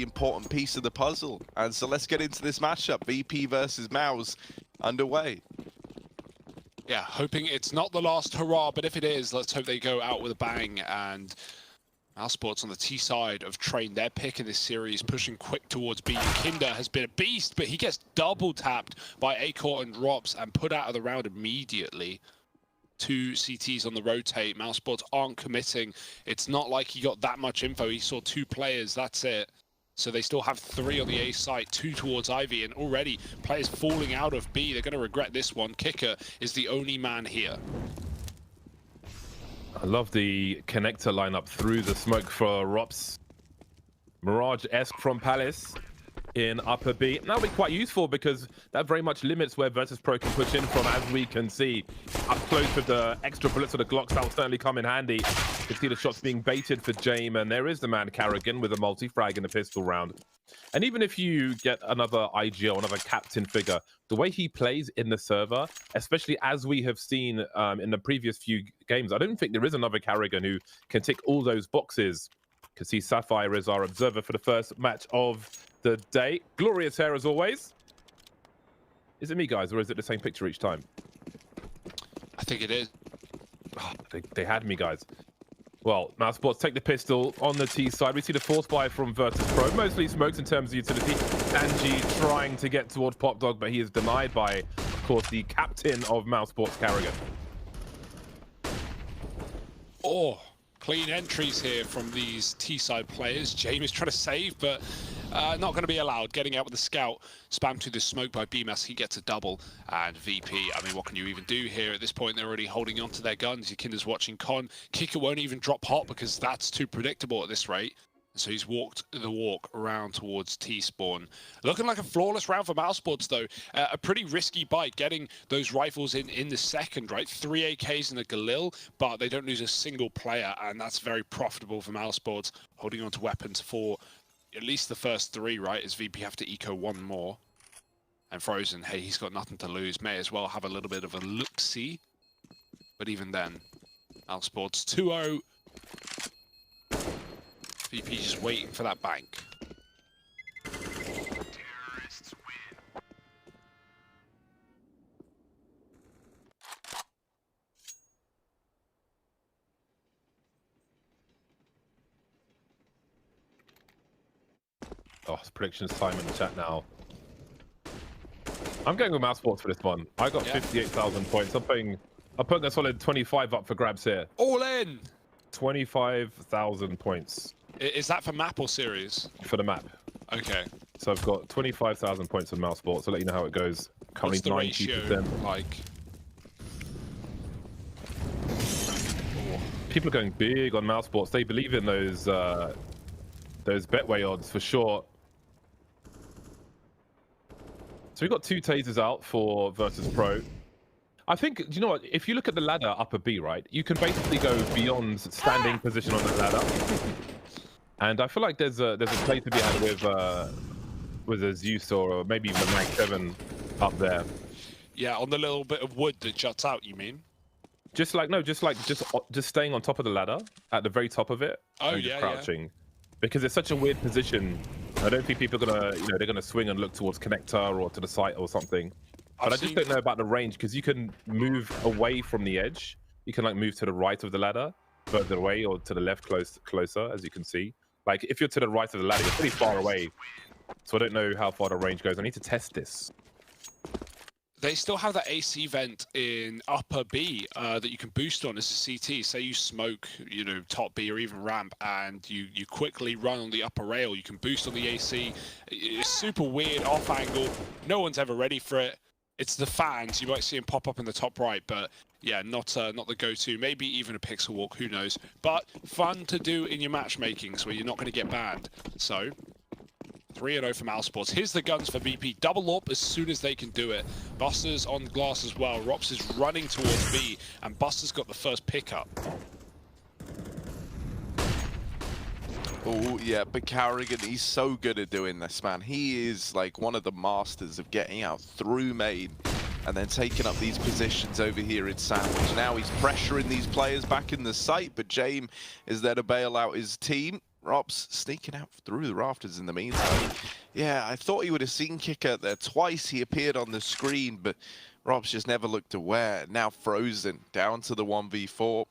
important piece of the puzzle. And so let's get into this matchup. VP versus Mouse underway. Yeah, hoping it's not the last hurrah, but if it is, let's hope they go out with a bang. And mousesports on the T side of Train, their pick in this series, pushing quick towards B. Kinder has been a beast, but he gets double tapped by Acor and Drops and put out of the round immediately. 2 CTs on the rotate. mousesports aren't committing. It's not like he got that much info. He saw 2 players, that's it. So they still have 3 on the A site, 2 towards Ivy, and already players falling out of B. They're going to regret this one. Kicker is the only man here. I love the connector lineup through the smoke for Rops. Mirage-esque from Palace in upper B. And that'll be quite useful because that very much limits where Virtus.pro can push in from, as we can see. Up close with the extra bullets of the Glocks, that will certainly come in handy. You can see the shots being baited for Jame, and there is the man Carrigan with a multi-frag in the pistol round. And even if you get another IGL, another captain figure, the way he plays in the server, especially as we have seen in the previous few games, I don't think there is another Carrigan who can tick all those boxes. You can see Sapphire is our observer for the first match of the day. Glorious hair as always. Is it me, guys, or is it the same picture each time? I think it is. Oh, they had me, guys. Well, mousesports take the pistol on the T side. We see the force buy from Virtus.pro. Mostly smokes in terms of utility. Angie trying to get towards Pop Dog, but he is denied by, of course, the captain of mousesports, Carrigan. Oh, clean entries here from these T-side players. James is trying to save, but not going to be allowed. Getting out with the scout. Spam to the smoke by BMAS. He gets a double. And VP, I mean, what can you even do here? At this point, they're already holding on to their guns. Your Kinder's watching Con. Kicker won't even drop hot because that's too predictable at this rate. So he's walked the walk around towards T-spawn. Looking like a flawless round for mousesports, though. A pretty risky bite, getting those rifles in the second, right? 3 AKs and a Galil, but they don't lose a single player, and that's very profitable for mousesports. Holding on to weapons for at least the first 3, right? As VP have to eco 1 more. And Frozen, hey, he's got nothing to lose. May as well have a little bit of a look-see. But even then, mousesports 2-0. VP just waiting for that bank. Oh, it's predictions time in the chat now. I'm going with mousesports for this one. I got 58,000 points. I'm putting a solid 25 up for grabs here. All in! 25,000 points. Is that for map or series? For the map. Okay. So I've got 25,000 points on mousesports. I'll let you know how it goes. Currently What's the 90%. ratio like? People are going big on mousesports. They believe in those betway odds for sure. So we've got 2 tasers out for Virtus.pro. I think, do you know what? If you look at the ladder upper B, right, you can basically go beyond standing position on the ladder. And I feel like there's a play to be had with a Zeus or maybe even a Mag 7 up there. Yeah, on the little bit of wood that juts out, you mean? Just staying on top of the ladder at the very top of it. Oh, and just yeah, crouching. Yeah. Because it's such a weird position. I don't think people are gonna, they're gonna swing and look towards connector or to the site or something. But I just don't know about the range because you can move away from the edge. You can like move to the right of the ladder, further away, or to the left, closer, as you can see. Like if you're to the right of the ladder, you're pretty far away. So I don't know how far the range goes. I need to test this. They still have that AC vent in upper B that you can boost on as a CT. Say you smoke, top B or even ramp, and you quickly run on the upper rail. You can boost on the AC. It's super weird off angle. No one's ever ready for it. It's the fans. You might see them pop up in the top right, but yeah, not the go-to. Maybe even a pixel walk. Who knows? But fun to do in your matchmakings where you're not going to get banned. So 3-0 for mousesports. Here's the guns for VP. Double up as soon as they can do it. Buster's on glass as well. Rops is running towards B, and Buster's got the first pickup. Oh, yeah, but Carrigan, he's so good at doing this, man. He is like one of the masters of getting out through main and then taking up these positions over here in Sandwich. Now he's pressuring these players back in the site, but Jame is there to bail out his team. Rob's sneaking out through the rafters in the meantime. Yeah, I thought he would have seen Kicker there. Twice he appeared on the screen, but Rob's just never looked aware. Now Frozen down to the 1v4.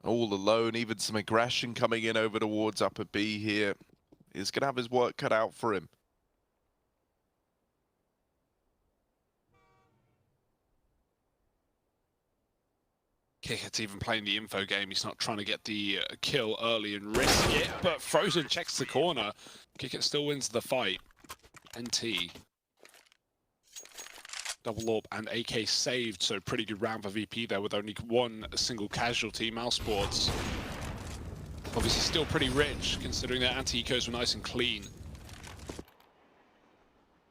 All alone, even some aggression coming in over towards upper B here. He's going to have his work cut out for him. Kicker's even playing the info game. He's not trying to get the kill early and risk it, but Frozen checks the corner. Kicker still wins the fight. NT. Double AWP and AK saved, so pretty good round for VP there with only one single casualty. mousesports obviously still pretty rich, considering their anti-ecos were nice and clean.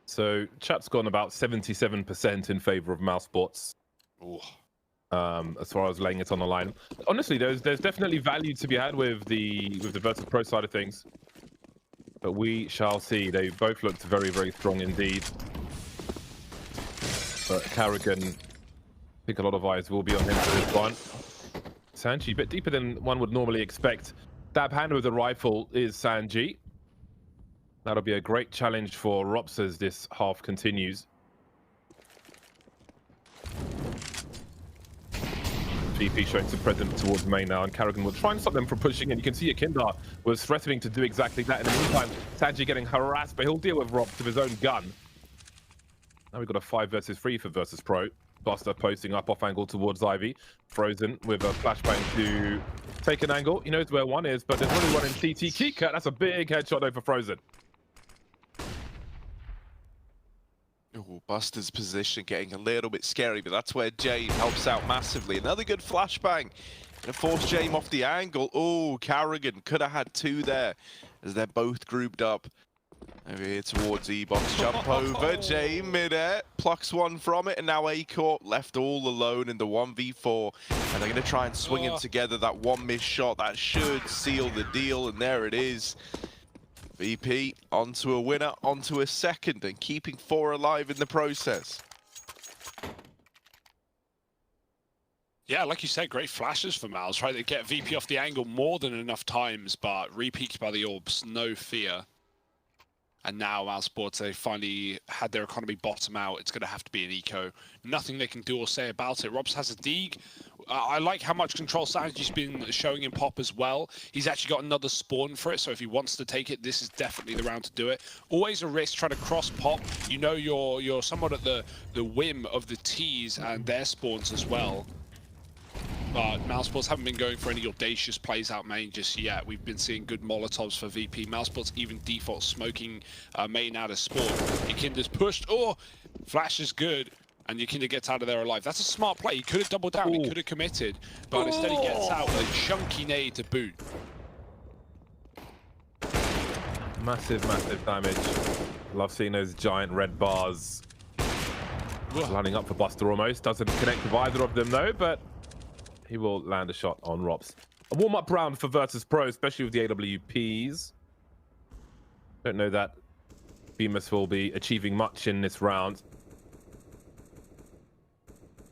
So chat's gone about 77% in favor of mousesports. Ooh. As far as laying it on the line. Honestly, there's definitely value to be had with the Virtus.pro side of things. But we shall see. They both looked very, very strong indeed. But Carrigan, I think a lot of eyes will be on him for this one. Sanji, a bit deeper than one would normally expect. Dab hand with the rifle is Sanji. That'll be a great challenge for Rops as this half continues. VP showing some presence towards main now, and Carrigan will try and stop them from pushing in. You can see Akindar was threatening to do exactly that. In the meantime, Sanji getting harassed, but he'll deal with Rops with his own gun. Now we've got a 5 versus 3 for Virtus.pro. Buster posting up off angle towards Ivy. Frozen with a flashbang to take an angle. He knows where one is, but there's only one in CT. Kika, that's a big headshot over Frozen. Ooh, Buster's position getting a little bit scary, but that's where Jame helps out massively. Another good flashbang. Gonna force Jame off the angle. Oh, Carrigan could have had 2 there as they're both grouped up. Over here towards E-Box, jump over, Jame mid-air, plucks one from it, and now A-Corp left all alone in the 1v4. And they're gonna try and swing him together. That one missed shot, that should seal the deal, and there it is. VP onto a winner, onto a second, and keeping 4 alive in the process. Yeah, like you said, great flashes for Mouse, right? They get VP off the angle more than enough times, but re-peeked by the orbs, no fear. And now mousesports, they finally had their economy bottom out. It's going to have to be an eco. Nothing they can do or say about it. Robs has a Deeg. I like how much control Sanji's been showing in Pop as well. He's actually got another spawn for it, so if he wants to take it, this is definitely the round to do it. Always a risk trying to cross Pop. You know you're somewhat at the whim of the T's and their spawns as well. But mousesports haven't been going for any audacious plays out main just yet. We've been seeing good Molotovs for VP. mousesports even default smoking main out of spawn. Yakinda's pushed. Oh, flash is good. And Yakinda gets out of there alive. That's a smart play. He could have doubled down. He could have committed. But instead he gets out with a chunky nade to boot. Massive, massive damage. Love seeing those giant red bars. Lining up for Buster almost. Doesn't connect with either of them though, but he will land a shot on Rops. A warm-up round for Virtus.pro, especially with the AWPs. Don't know that Bemis will be achieving much in this round.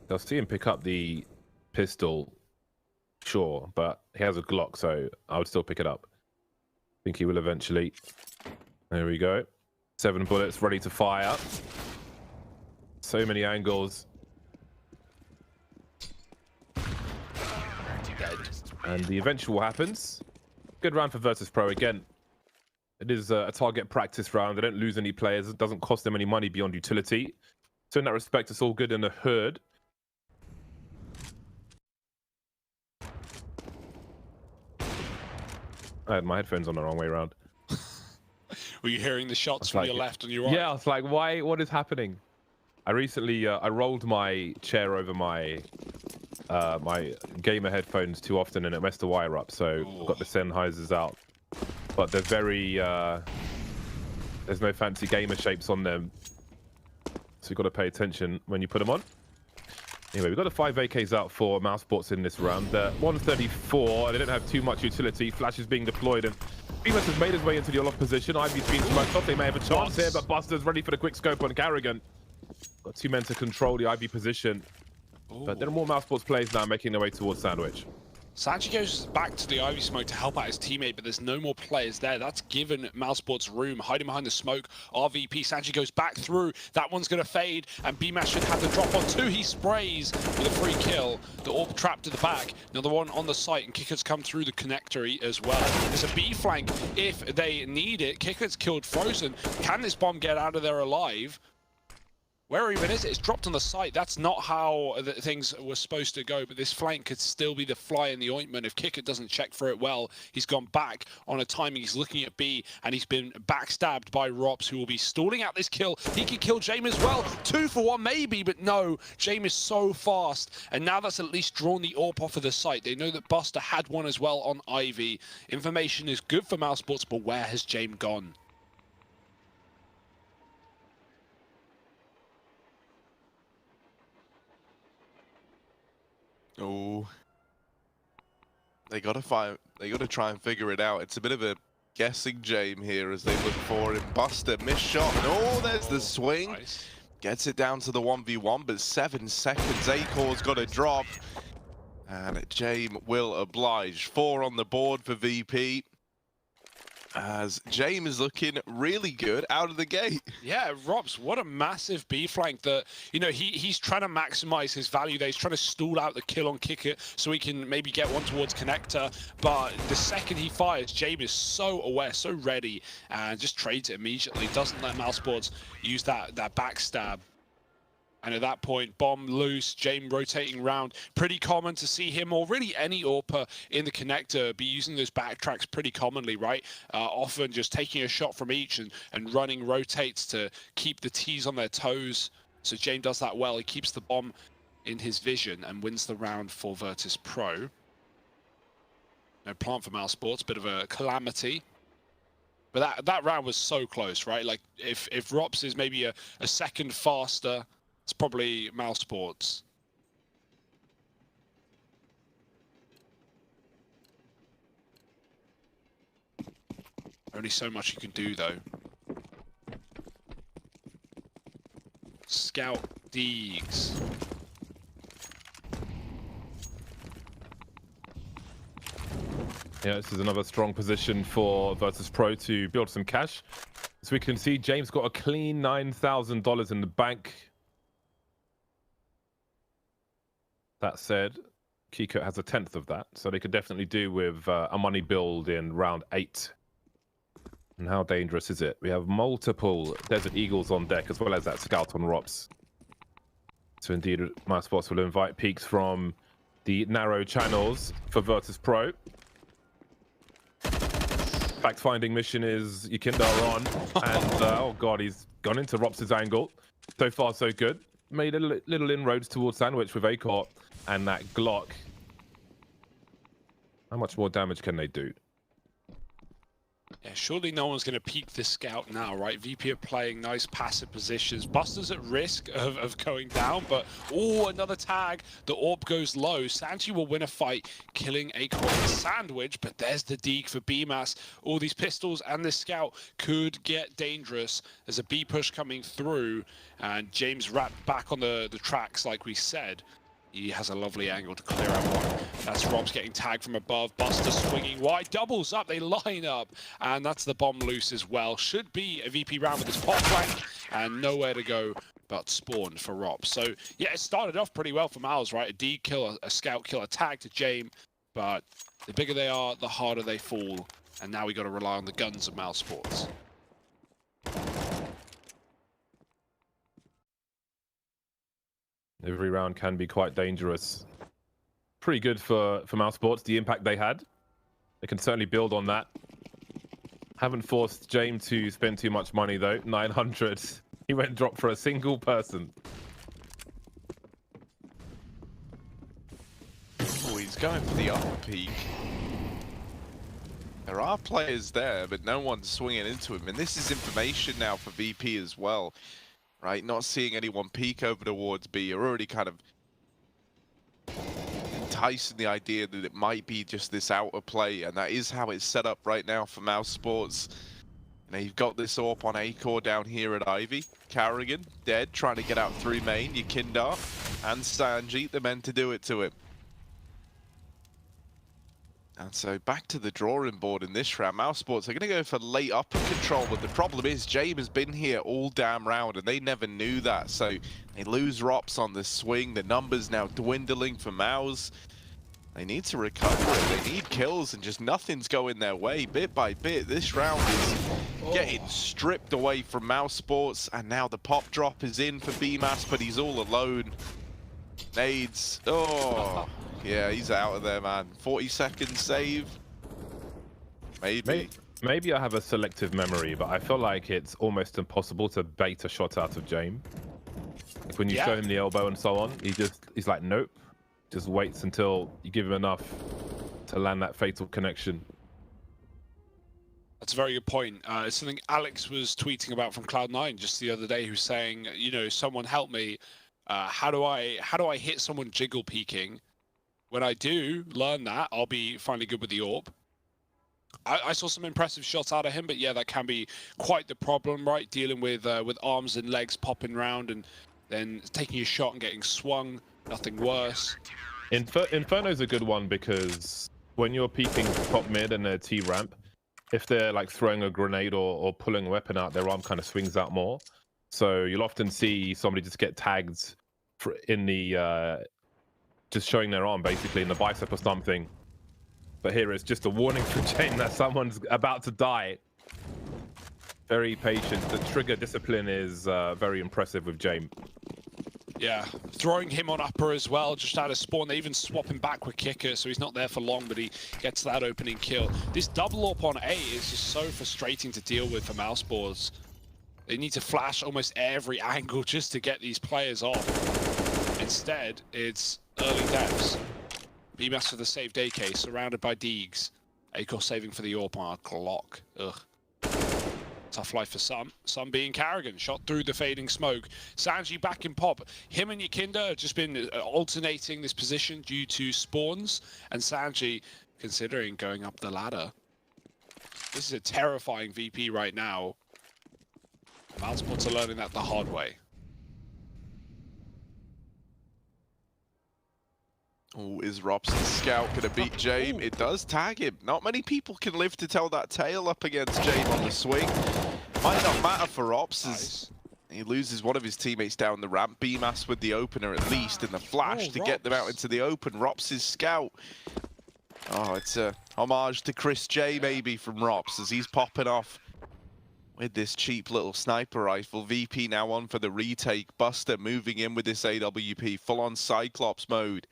They'll see him pick up the pistol, sure, but he has a Glock, so I would still pick it up. I think he will eventually. There we go. 7 bullets ready to fire. So many angles. And the eventual happens. Good round for Virtus.pro again. It is a target practice round. They don't lose any players. It doesn't cost them any money beyond utility. So in that respect, it's all good in the hood. I had my headphones on the wrong way around. Were you hearing the shots from your left and your right? Yeah, I was like, why? What is happening? I recently I rolled my chair over my my gamer headphones too often and it messed the wire up, so I've got the Sennheisers out. But they're very there's no fancy gamer shapes on them, so you've got to pay attention when you put them on. Anyway, we've got the 5 AKs out for mousesports in this round. 134, they don't have too much utility. Flash is being deployed, and Bemis has made his way into the Olof position. Ivy's been smoked off. They may have a chance here, but Buster's ready for the quick scope on Carrigan. Got 2 men to control the Ivy position. But there are more mousesports players now making their way towards Sandwich. Sanji goes back to the Ivy smoke to help out his teammate, but there's no more players there. That's given mousesports room, hiding behind the smoke. RVP, Sanji goes back through. That one's going to fade, and BMAS should have the drop on two. He sprays with a free kill. The orb trapped to the back. Another one on the site, and Kicker's come through the connector as well. There's a B flank if they need it. Kicker's killed Frozen. Can this bomb get out of there alive? Where even is it? It's dropped on the site. That's not how things were supposed to go, but this flank could still be the fly in the ointment if Kicker doesn't check for it well. He's gone back on a timing. He's looking at B, and he's been backstabbed by Rops, who will be stalling out this kill. He could kill James as well. 2 for 1 maybe, but no. James is so fast, and now that's at least drawn the AWP off of the site. They know that Buster had one as well on Ivy. Information is good for mousesports, but where has James gone? Oh, they gotta try and figure it out. It's a bit of a guessing game here as they look for him. Buster, missed shot. No, there's the swing. Nice. Gets it down to the 1v1, but 7 seconds. Acor's got a drop. And James will oblige. 4 on the board for VP. As James is looking really good out of the gate. Yeah, Robs, what a massive B flank that, you know, he's trying to maximize his value there. He's trying to stall out the kill on Kicker so he can maybe get one towards Connector. But the second he fires, James is so aware, so ready, and just trades it immediately. Doesn't let mousesports use that backstab. And at that point, bomb loose, James rotating round. Pretty common to see him, or really any AWPer in the connector, be using those backtracks pretty commonly, right? Often just taking a shot from each and running rotates to keep the T's on their toes. So James does that well. He keeps the bomb in his vision and wins the round for Virtus.pro. No plant for mousesports, bit of a calamity. But that round was so close, right? Like, if Rops is maybe a second faster, it's probably mousesports. Only so much you can do, though. Scout Deegs. Yeah, this is another strong position for Virtus.pro to build some cash. As we can see, James got a clean $9,000 in the bank. That said, Kiko has a 1/10 of that, so they could definitely do with a money build in round 8. And how dangerous is it? We have multiple Desert Eagles on deck, as well as that scout on Rops. So indeed, mousesports will invite peeks from the narrow channels for Virtus.pro. Fact-finding mission is Yukindar on, and oh god, he's gone into Rops' angle. So far, so good. Made a little inroads towards Sandwich with Acor and that Glock. How much more damage can they do? Yeah, surely no one's going to peek this scout now, right? VP are playing nice passive positions. Buster's at risk of going down, but oh, another tag. The AWP goes low. Sanji will win a fight, killing a Sandwich, but there's the Deeg for BMAS. All these pistols and this scout could get dangerous. There's a B push coming through, and James wrapped back on the tracks, like we said. He has a lovely angle to clear out one. That's Robs getting tagged from above. Buster swinging wide. Doubles up. They line up. And that's the bomb loose as well. Should be a VP round with this pop flank. And nowhere to go but spawn for Robs. So, yeah, it started off pretty well for Miles, right? A D kill, a scout kill, a tag to James. But the bigger they are, the harder they fall. And now we got to rely on the guns of mousesports. Every round can be quite dangerous. Pretty good for mousesports, the impact they had. They can certainly build on that. Haven't forced James to spend too much money though. 900. He went drop for a single person. Oh, he's going for the upper peak. There are players there, but no one's swinging into him. And this is information now for VP as well. Right, not seeing anyone peek over towards B. You're already kind of enticing the idea that it might be just this outer play, and that is how it's set up right now for mousesports. Now you've got this AWP on Acor down here at Ivy. Carrigan, dead, trying to get out through main. Yukindar and Sanji, the men to do it to him. And so back to the drawing board in this round. mousesports are going to go for late upper control, but the problem is James has been here all damn round, and they never knew that. So they lose Rops on the swing. The numbers now dwindling for Mouse. They need to recover it. They need kills, and just nothing's going their way. Bit by bit, this round is getting stripped away from mousesports, and now the pop drop is in for BMAS, but he's all alone. Nades. Oh, yeah, he's out of there, man. 40-second save. Maybe I have a selective memory, but I feel like it's almost impossible to bait a shot out of James. Like when you show him the elbow and so on, he's like, nope. Just waits until you give him enough to land that fatal connection. That's a very good point. It's something Alex was tweeting about from Cloud9 just the other day, who's saying, you know, someone help me. How do I hit someone jiggle peeking? When I do learn that, I'll be finally good with the AWP. I saw some impressive shots out of him, but yeah, that can be quite the problem, right? Dealing with arms and legs popping round and then taking a shot and getting swung. Nothing worse. Inferno's a good one because when you're peeking top mid and a T ramp, if they're like throwing a grenade or pulling a weapon out, their arm kind of swings out more. So you'll often see somebody just get tagged in the just showing their arm basically in the bicep or something. But here it's just a warning for Jane that someone's about to die. Very patient. The trigger discipline is very impressive with Jane. Yeah, throwing him on upper as well, just out of spawn. They even swap him back with kicker, so he's not there for long, but he gets that opening kill. This double up on A is just so frustrating to deal with for mousesports. They need to flash almost every angle just to get these players off. Instead, it's early deaths. BMAS for the saved AK, surrounded by Deegs. Acor saving for the AWP on a clock. Ugh. Tough life for some being Carrigan, shot through the fading smoke. Sanji back in pop. Him and Yakinda have just been alternating this position due to spawns, and Sanji considering going up the ladder. This is a terrifying VP right now. mousesports are learning that the hard way. Oh, is Robson Scout going to beat Jame? It does tag him. Not many people can live to tell that tale up against Jame on the swing. Might not matter for Ops as he loses one of his teammates down the ramp. BMAS with the opener at least, and the flash to get them out into the open. Rops' Scout. Oh, it's a homage to Chris J maybe from Rops as he's popping off with this cheap little sniper rifle. VP now on for the retake. Buster moving in with this AWP. Full-on Cyclops mode.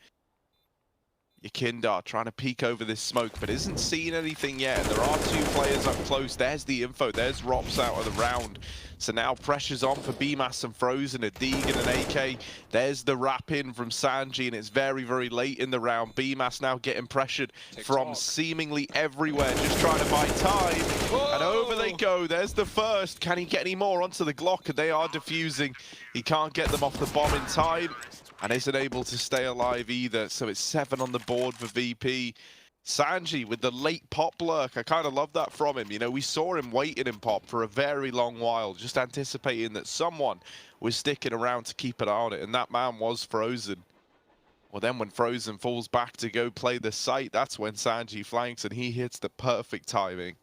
Yakinda trying to peek over this smoke, but isn't seeing anything yet. There are two players up close. There's the info. There's Rops out of the round. So now pressure's on for BMAS and Frozen, a Deeg and an AK. There's the wrap in from Sanji, and it's very, very late in the round. BMAS now getting pressured from seemingly everywhere, just trying to buy time. Whoa. And over they go. There's the first. Can he get any more onto the Glock? And they are defusing. He can't get them off the bomb in time, and isn't able to stay alive either. So it's 7 on the board for VP. Sanji with the late pop lurk. I kind of love that from him. You know, we saw him waiting in pop for a very long while, just anticipating that someone was sticking around to keep an eye on it, and that man was Frozen. Well, then when Frozen falls back to go play the site, that's when Sanji flanks, and he hits the perfect timing.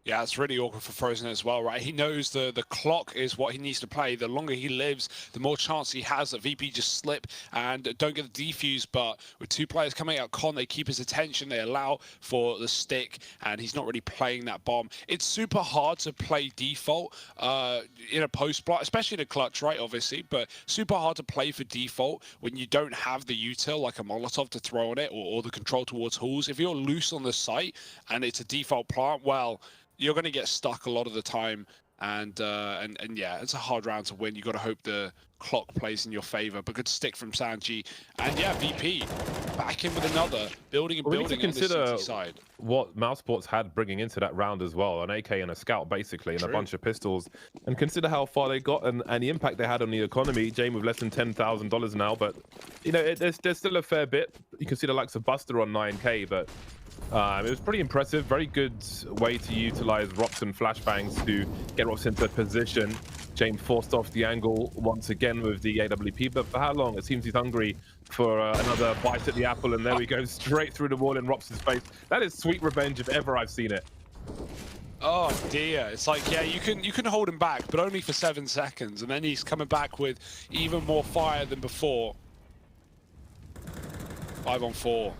Yeah, it's really awkward for Frozen as well, right? He knows the clock is what he needs to play. The longer he lives, the more chance he has that VP just slip and don't get the defuse. But with two players coming out con, they keep his attention. They allow for the stick, and he's not really playing that bomb. It's super hard to play default in a post-plot, especially in a clutch, right, obviously. But super hard to play for default when you don't have the util, like a Molotov, to throw on it, or the control towards halls. If you're loose on the site and it's a default plant, well, you're going to get stuck a lot of the time, and yeah, it's a hard round to win. You got to hope the clock plays in your favor. But good stick from Sanji, and yeah, VP back in with another building and building on this CT side. What mousesports had bringing into that round as well, an AK and a scout basically, and a bunch of pistols, and consider how far they got and the impact they had on the economy. Jane with less than $10,000 now, but you know there's still a fair bit. You can see the likes of Buster on 9K, but it was pretty impressive. Very good way to utilize Rops and flashbangs to get Rops into position. James forced off the angle once again with the AWP, but for how long? It seems he's hungry for another bite at the apple, and there we go, straight through the wall in Rops' face. That is sweet revenge if ever I've seen it. Oh dear, it's like, yeah, you can hold him back, but only for 7 seconds, and then he's coming back with even more fire than before. 5 on 4.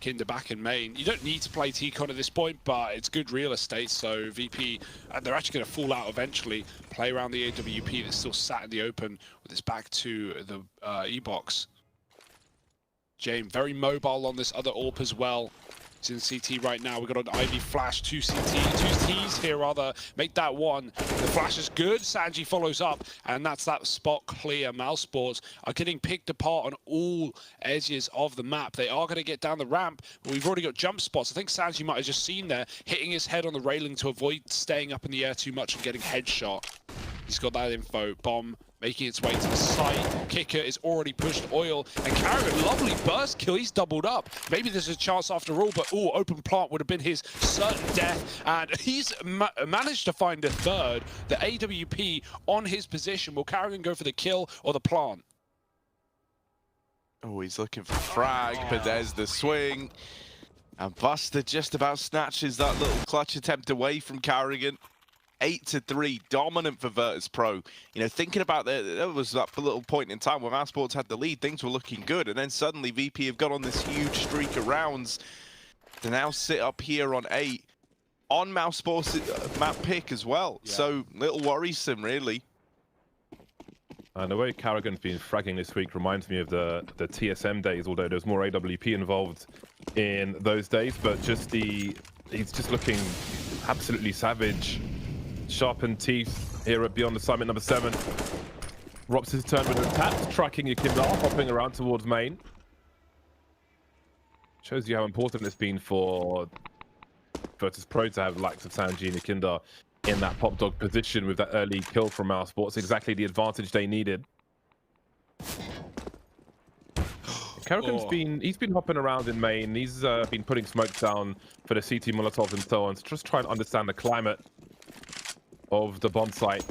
Kinder back in main. You don't need to play T-Con at this point, but it's good real estate, so VP, they're actually going to fall out eventually, play around the AWP that's still sat in the open with its back to the E-box. James very mobile on this other AWP as well. He's in CT right now. We've got an Ivy flash, two T's here rather. Make that one. The flash is good. Sanji follows up, and that's that spot clear. mousesports are getting picked apart on all edges of the map. They are going to get down the ramp, but we've already got jump spots. I think Sanji might have just seen there, hitting his head on the railing to avoid staying up in the air too much and getting headshot. He's got that info. Bomb making its way to the site. Kicker is already pushed oil. And Carrigan, lovely burst kill. He's doubled up. Maybe there's a chance after all, but open plant would have been his certain death. And he's managed to find a third. The AWP on his position. Will Carrigan go for the kill or the plant? Oh, he's looking for frag, but there's the swing. And Buster just about snatches that little clutch attempt away from Carrigan. 8-3, dominant for Virtus.pro. You know, thinking about there was that little point in time where mousesports had the lead, things were looking good, and then suddenly VP have got on this huge streak of rounds to now sit up here on 8 on mousesports map pick as well. Yeah. So little worrisome, really. And the way Carrigan's been fragging this week reminds me of the TSM days, although there's more AWP involved in those days, but just he's just looking absolutely savage. Sharpened teeth here at Beyond Assignment number 7. Rops his turn with an attack, tracking Yakimda, hopping around towards main. Shows you how important it's been for Virtus.pro to have the likes of Sanji and Yakimda in that pop dog position with that early kill from mousesports. Exactly the advantage they needed. Carrigan's been hopping around in main. He's been putting smoke down for the CT Molotov and so on to just try and understand the climate of the bomb site,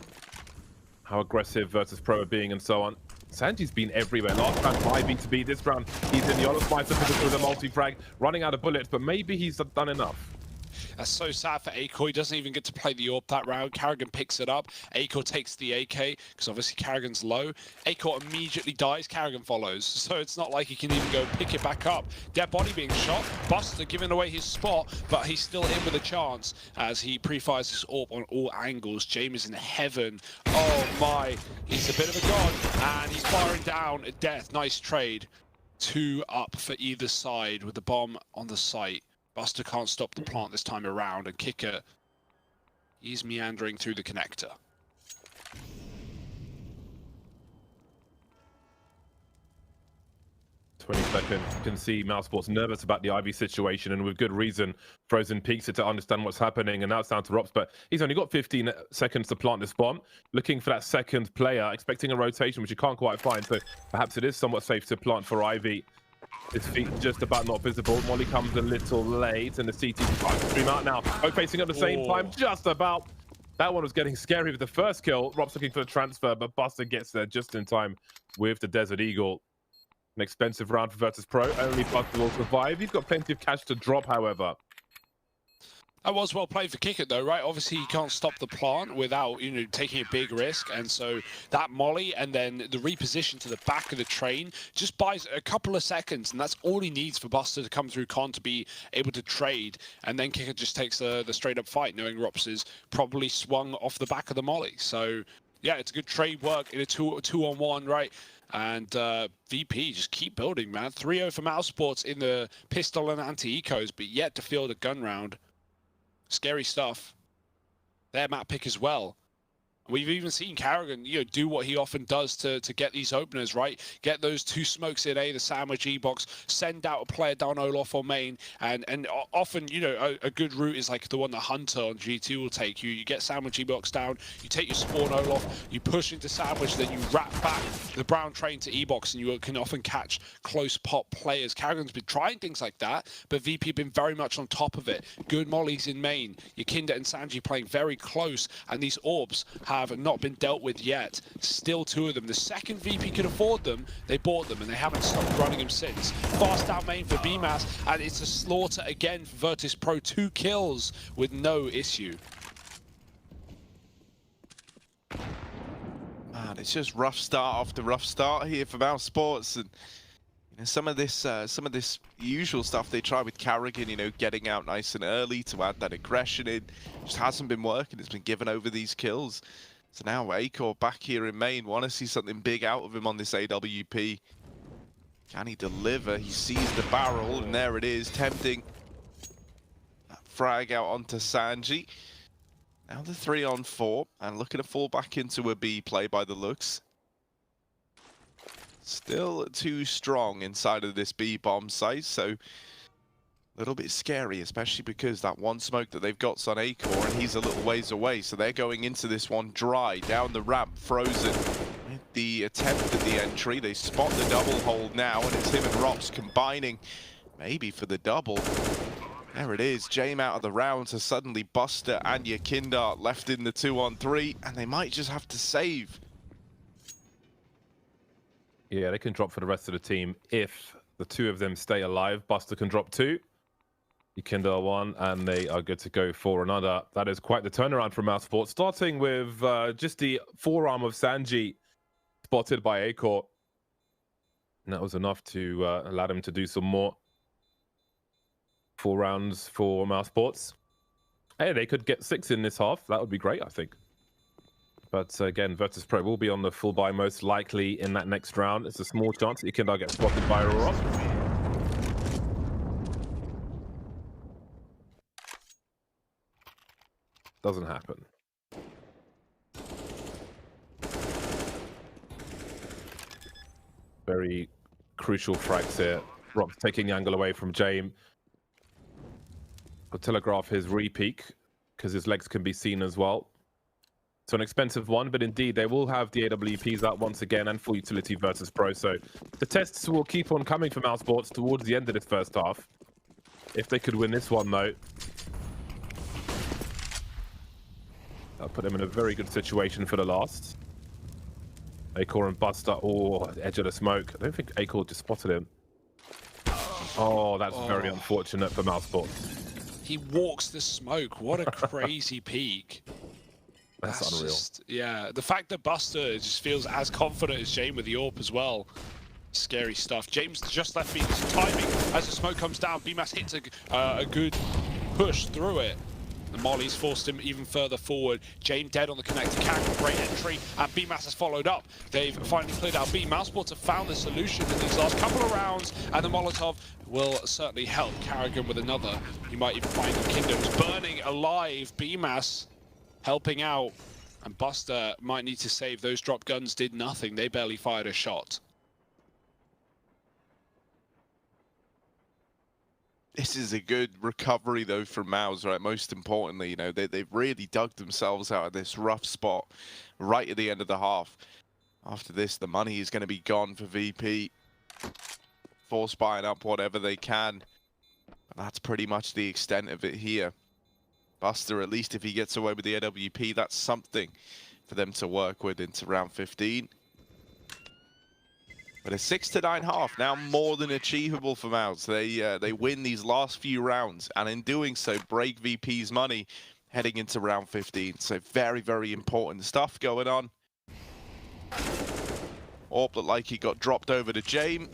how aggressive Virtus.pro are being and so on. Sanji's been everywhere. Last round 5 to beat. This round he's in the Olive Spicer position with a multi-frag, running out of bullets, but maybe he's done enough. That's so sad for Acor. He doesn't even get to play the AWP that round. Carrigan picks it up. Acor takes the AK, because obviously Carrigan's low. Acor immediately dies. Carrigan follows. So it's not like he can even go pick it back up. Dead body being shot. Buster giving away his spot, but he's still in with a chance as he pre-fires his AWP on all angles. James is in heaven. Oh my. He's a bit of a god, and he's firing down at death. Nice trade. 2 up for either side with the bomb on the site. Buster can't stop the plant this time around, and Kicker, he's meandering through the connector. 20 seconds. You can see mousesports nervous about the Ivy situation, and with good reason. Frozen peeks it to understand what's happening, and now it's down to Rops, but he's only got 15 seconds to plant this bomb. Looking for that second player, expecting a rotation, which you can't quite find, so perhaps it is somewhat safe to plant for Ivy. His feet just about not visible. Molly comes a little late, and the CT tries to stream out now. Both facing at the same time, just about. That one was getting scary with the first kill. Rob's looking for the transfer, but Buster gets there just in time with the Desert Eagle. An expensive round for Virtus.pro. Only Buster will survive. He's got plenty of cash to drop, however. That was well played for Kicker, though, right? Obviously, he can't stop the plant without, taking a big risk. And so that molly and then the reposition to the back of the train just buys a couple of seconds. And that's all he needs for Buster to come through con to be able to trade. And then Kicker just takes the straight-up fight, knowing Rops is probably swung off the back of the molly. So, yeah, it's a good trade work in a two-on-one, right? And VP just keep building, man. 3-0 for mousesports in the pistol and anti-ecos, but yet to field a gun round. Scary stuff. Their map pick as well. We've even seen Carrigan, do what he often does to get these openers, right? Get those 2 smokes in A, the sandwich E-box, send out a player down Olaf or main, and often, a good route is like the one the Hunter on G2 will take. You get sandwich E-box down, you take your spawn Olaf, you push into sandwich, then you wrap back the brown train to E-box, and you can often catch close pop players. Carrigan's been trying things like that, but VP have been very much on top of it. Good mollies in main. Yakinda and Sanji playing very close, and these orbs have have not been dealt with yet. Still 2 of them. The second VP could afford them, they bought them, and they haven't stopped running them since. Fast down main for BMAS, and it's a slaughter again for Virtus.pro. 2 kills with no issue. Man, it's just rough start after rough start here for mousesports, and you know, some of this usual stuff they try with Carrigan, you know, getting out nice and early to add that aggression in, just hasn't been working. It's been given over these kills. So now Acor back here in main, want to see something big out of him on this AWP. Can he deliver? He sees the barrel, and there it is, tempting that frag out onto Sanji. Now the 3-on-4, and looking to fall back into a B play by the looks. Still too strong inside of this B bomb site, so a little bit scary, especially because that one smoke that they've got's on Acor, and he's a little ways away, so they're going into this one dry, down the ramp, frozen. The attempt at the entry, they spot the double hold now, and it's him and Rops combining, maybe for the double. There it is, Jame out of the round, so suddenly Buster and Yakindar left in the 2-on-3, and they might just have to save. Yeah, they can drop for the rest of the team if the 2 of them stay alive. Buster can drop 2, Yakindar 1, and they are good to go for another. That is quite the turnaround from mousesports, starting with just the forearm of Sanji spotted by Acor. And that was enough to allow him to do some more. 4 rounds for mousesports. Hey, they could get 6 in this half. That would be great, I think. But again, Virtus.pro will be on the full buy most likely in that next round. It's a small chance that Yakindar gets spotted by Aurora. Doesn't happen. Very crucial frags here. Rob taking the angle away from Jame. Will telegraph his re-peek because his legs can be seen as well. So an expensive one, but indeed they will have the AWPs out once again and full utility Virtus.pro. So the tests will keep on coming for mousesports towards the end of this first half. If they could win this one though, that'll put them in a very good situation for the last. Acor and Buster, oh, edge of the smoke. I don't think Acor just spotted him. Oh, that's very unfortunate for mousesports. He walks the smoke. What a crazy peak. That's unreal. Yeah, the fact that Buster just feels as confident as Jame with the AWP as well. Scary stuff. James just left me timing as the smoke comes down. BMAS hits a good push through it. The Molly's forced him even further forward. Jame dead on the connector. Carrigan, great entry, and BMAS has followed up. They've finally cleared out B. mousesports have found the solution in these last couple of rounds, and the Molotov will certainly help Carrigan with another. You might even find the Kingdoms burning alive. BMAS helping out, and Buster might need to save. Those drop guns did nothing. They barely fired a shot. This is a good recovery, though, from Mouse, right? Most importantly, you know, they've really dug themselves out of this rough spot right at the end of the half. After this, the money is going to be gone for VP. Force buying up whatever they can. But that's pretty much the extent of it here. Buster, at least if he gets away with the AWP, that's something for them to work with into round 15. But a 6-9 half, now more than achievable for Mouse. They win these last few rounds, and in doing so, break VP's money heading into round 15. So very, very important stuff going on. AWP looked like he got dropped over to Jame.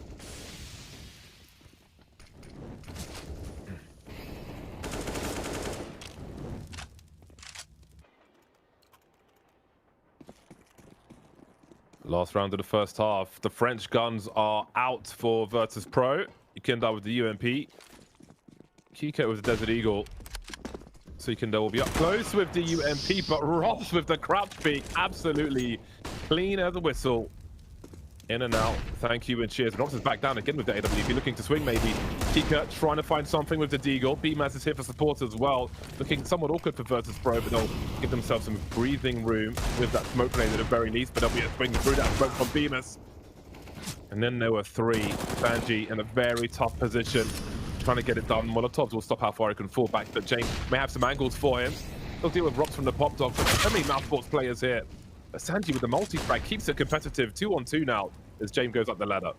Last round of the first half. The French guns are out for Virtus.pro. Yakindar with the UMP. Kiko with the Desert Eagle. So Yakindar will be up close with the UMP, but Ross with the crouch peak. Absolutely clean as a whistle. In and out. Thank you and cheers. Ross is back down again with the AWP, looking to swing maybe. Kika trying to find something with the Deagle. BMAS is here for support as well. Looking somewhat awkward for Virtus.pro, but they'll give themselves some breathing room with that smoke grenade at the very least, but there'll be a swing through that smoke from BMAS. And then there were 3. Sanji in a very tough position, trying to get it done. Molotovs will stop how far he can fall back, but James may have some angles for him. They'll deal with Rops from the pop dog. So many mousesports players here. Sanji with the multi-frag keeps it competitive. 2-on-2 now as James goes up the ladder.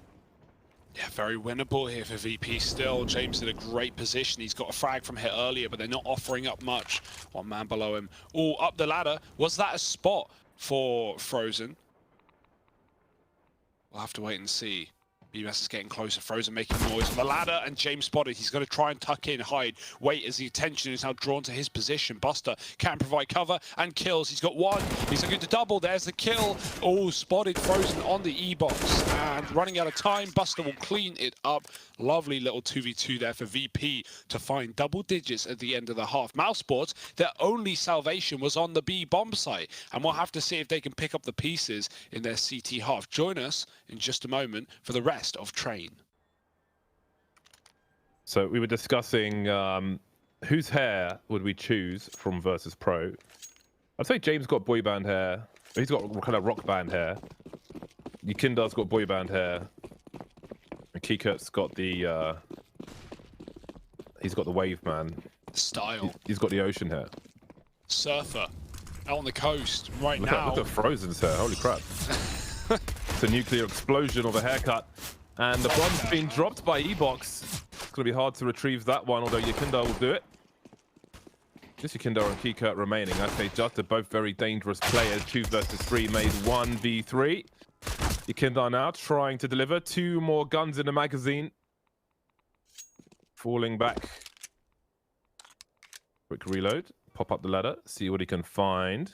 Yeah, very winnable here for VP still. James in a great position. He's got a frag from here earlier, but they're not offering up much. One man below him. Oh, up the ladder. Was that a spot for Frozen? We'll have to wait and see. BMS is getting closer. Frozen making noise on the ladder, and James spotted. He's going to try and tuck in, hide, wait as the attention is now drawn to his position. Buster can provide cover and kills. He's got one. He's looking to double. There's the kill. Oh, spotted Frozen on the E-box, and running out of time. Buster will clean it up. Lovely little 2v2 there for VP to find double digits at the end of the half. mousesports, their only salvation was on the B bomb site, and we'll have to see if they can pick up the pieces in their CT half. Join us in just a moment for the rest of Train. So we were discussing whose hair would we choose from Virtus.pro. I'd say James got boy band hair. He's got kind of rock band hair. Yukinda's got boy band hair. And Kikurt's got the he's got the wave man. Style. He's got the ocean hair. Surfer. Out on the coast right Look now. Look at Frozen's hair. Holy crap. It's a nuclear explosion of a haircut. And the bomb's been dropped by E-box. It's going to be hard to retrieve that one, although Yukinda will do it. Just Yukinda and Kikurt remaining. I say just, they're both very dangerous players. 2 versus 3 made 1v3. Yukinda now trying to deliver 2 more guns in the magazine. Falling back. Quick reload. Pop up the ladder. See what he can find.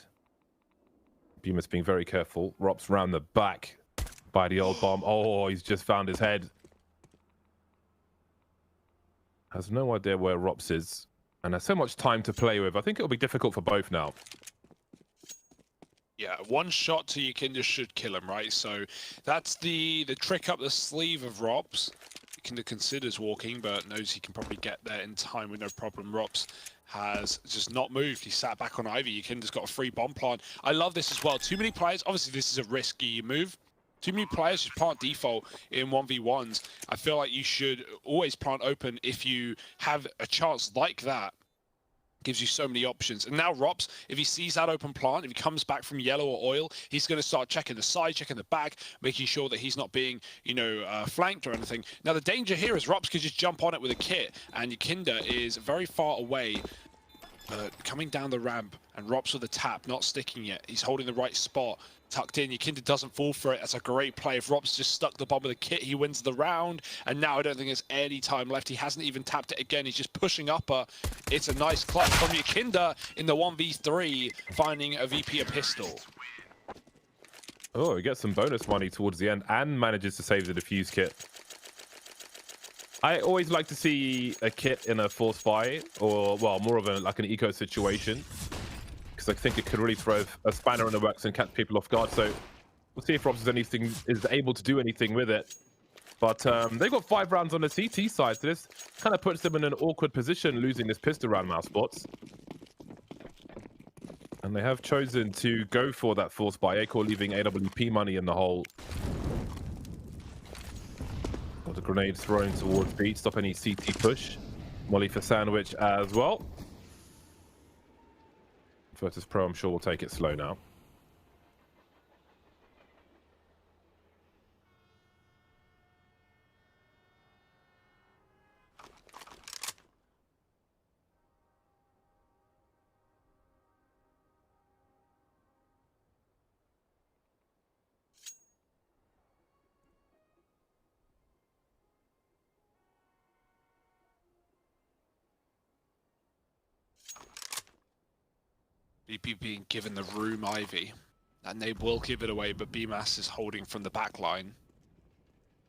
Bemis being very careful. Rops round the back by the old bomb. Oh, he's just found his head. Has no idea where Rops is. And has so much time to play with. I think it'll be difficult for both now. Yeah, one shot to Yukinda should kill him, right? So that's the trick up the sleeve of Rops. Yukinda considers walking, but knows he can probably get there in time with no problem. Rops has just not moved. He sat back on Ivy. Yukinda's got a free bomb plant. I love this as well. Too many players. Obviously, this is a risky move. Too many players just plant default in 1v1s. I feel like you should always plant open if you have a chance like that. Gives you so many options. And now Rops, if he sees that open plant, if he comes back from yellow or oil, he's going to start checking the side, checking the back, making sure that he's not being, you know, flanked or anything. Now, the danger here is Rops could just jump on it with a kit, and Yukinda is very far away. Coming down the ramp, and Rops with a tap, not sticking yet. He's holding the right spot, tucked in. Yukinda doesn't fall for it. That's a great play. If Rops just stuck the bomb with a kit, he wins the round. And now I don't think there's any time left. He hasn't even tapped it again. He's just pushing upper. It's a nice clutch from Yukinda in the 1v3, finding a VP a pistol. Oh, he gets some bonus money towards the end and manages to save the defuse kit. I always like to see a kit in a force buy, or, well, more of like an eco situation, because I think it could really throw a spanner in the works and catch people off guard. So we'll see if Robs is able to do anything with it. But they've got 5 rounds on the CT side, so this kind of puts them in an awkward position, losing this pistol round, mousesports. And they have chosen to go for that force buy, Acor leaving AWP money in the hole. Got a grenade thrown towards B, stop any CT push. Molly for sandwich as well. Virtus.pro, I'm sure, will take it slow now. VP being given the room Ivy, and they will give it away, but BMAS is holding from the back line.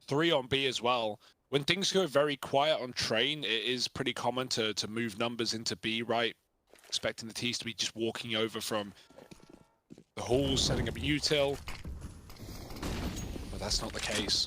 3 on B as well. When things go very quiet on train, it is pretty common to move numbers into B, right? Expecting the T's to be just walking over from the halls, setting up a util. But that's not the case.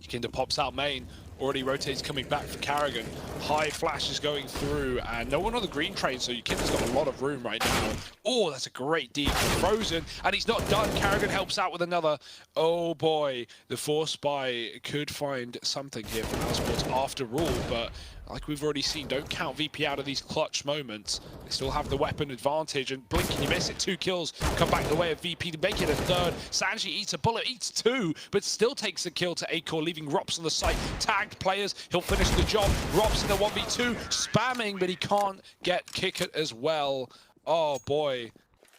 Yukinda pops out main. Already rotates coming back for Carrigan. High flash is going through, and no one on the green train, so Yukinda's got a lot of room right now. Oh, that's a great deep Frozen, and he's not done. Carrigan helps out with another. Oh boy, the force buy could find something here for mousesports after all, but like we've already seen, don't count VP out of these clutch moments. They still have the weapon advantage, and blink and you miss it. 2 kills come back the way of VP to make it a third. Sanji eats a bullet, eats 2, but still takes a kill to Acor, leaving Rops on the site. Tagged players, he'll finish the job. Rops in the 1v2, spamming, but he can't get kick it as well. Oh boy,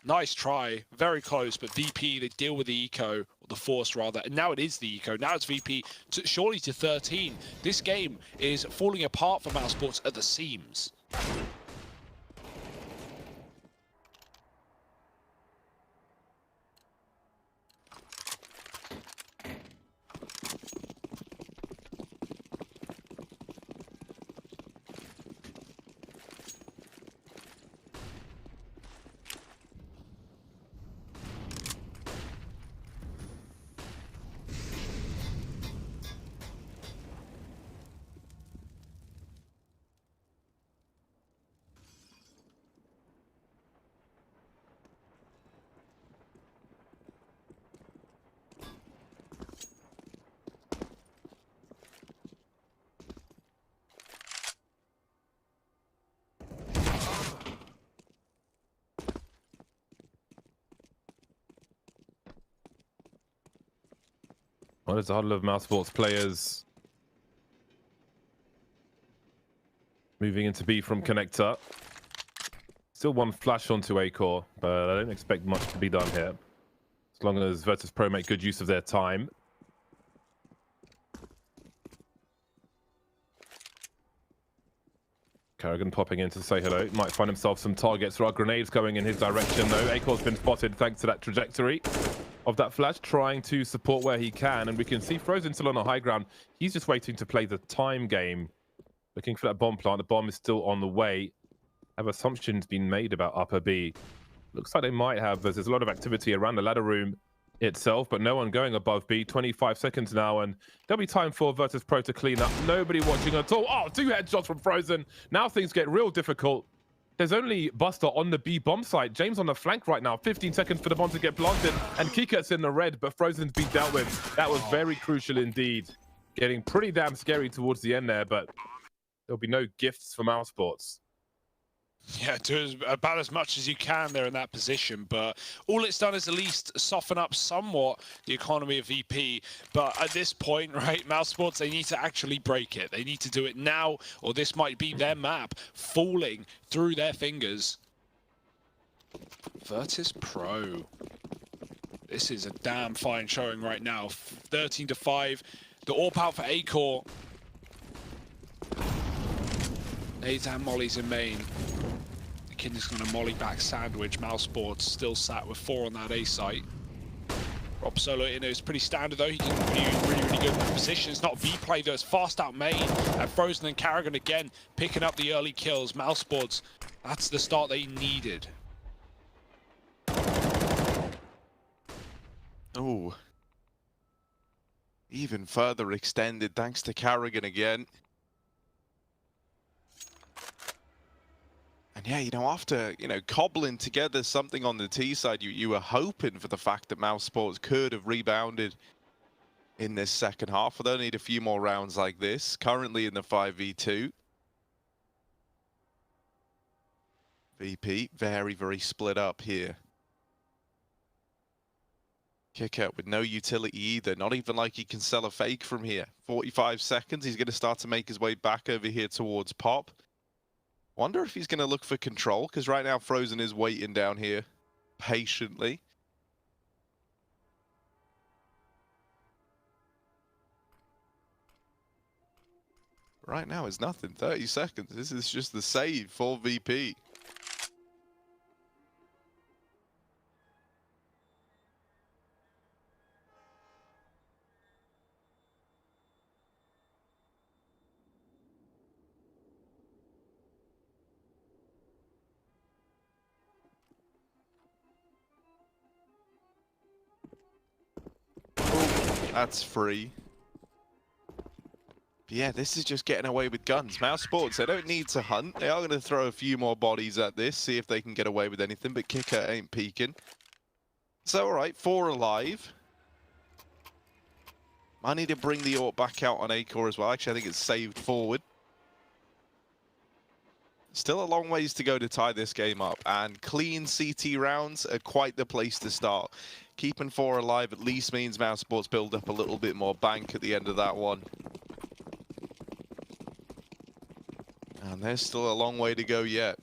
nice try, very close, but VP, they deal with the eco, or the force rather, and now it is the eco. Now it's VP, surely to 13. This game is falling apart for mousesports at the seams. Well, there's a huddle of mousesports players moving into B from connector. Still one flash onto Acor, but I don't expect much to be done here, as long as Virtus.pro make good use of their time. Carrigan popping in to say hello. Might find himself some targets. There are grenades going in his direction, though. Acor's been spotted thanks to that trajectory of that flash, trying to support where he can. And we can see Frozen still on the high ground. He's just waiting to play the time game, looking for that bomb plant. The bomb is still on the way. Have assumptions been made about upper B? Looks like they might have, as there's a lot of activity around the ladder room itself, but no one going above B. 25 seconds now, and there'll be time for Virtus.pro to clean up. Nobody watching at all. Oh, 2 headshots from Frozen. Now things get real difficult. There's only Buster on the B bomb site. James on the flank right now. 15 seconds for the bomb to get planted, and Kikat's in the red, but Frozen's been dealt with. That was very crucial indeed. Getting pretty damn scary towards the end there, but there'll be no gifts for mousesports. Yeah, do about as much as you can there in that position, but all it's done is at least soften up somewhat the economy of VP. But at this point, right, mousesports, they need to actually break it. They need to do it now, or this might be their map falling through their fingers. Virtus.pro. This is a damn fine showing right now. 13-5. The AWP out for Acor. Nathan Molly's in main. Kinder's going to molly back sandwich. Mousesports still sat with 4 on that A site. Rob Solo in is pretty standard though. He can be really good in that position. It's not V play though. It's fast out main. And Frozen and Carrigan again picking up the early kills. Mousesports, that's the start they needed. Oh. Even further extended thanks to Carrigan again. And yeah, after, cobbling together something on the T side, you were hoping for the fact that mousesports could have rebounded in this second half. But they'll need a few more rounds like this. Currently in the 5v2. VP, very split up here. Kick out with no utility either. Not even like he can sell a fake from here. 45 seconds. He's going to start to make his way back over here towards Pop. Wonder if he's going to look for control, because right now Frozen is waiting down here patiently. Right now it's nothing. 30 seconds. This is just the save for VP. That's free. But yeah, this is just getting away with guns. Mousesports, they don't need to hunt. They are going to throw a few more bodies at this, see if they can get away with anything, but Kicker ain't peeking. So, all right, 4 alive. I need to bring the AWP back out on Acor as well. Actually, I think it's saved forward. Still a long ways to go to tie this game up, and clean CT rounds are quite the place to start. Keeping 4 alive at least means mousesports build up a little bit more bank at the end of that one. And there's still a long way to go yet.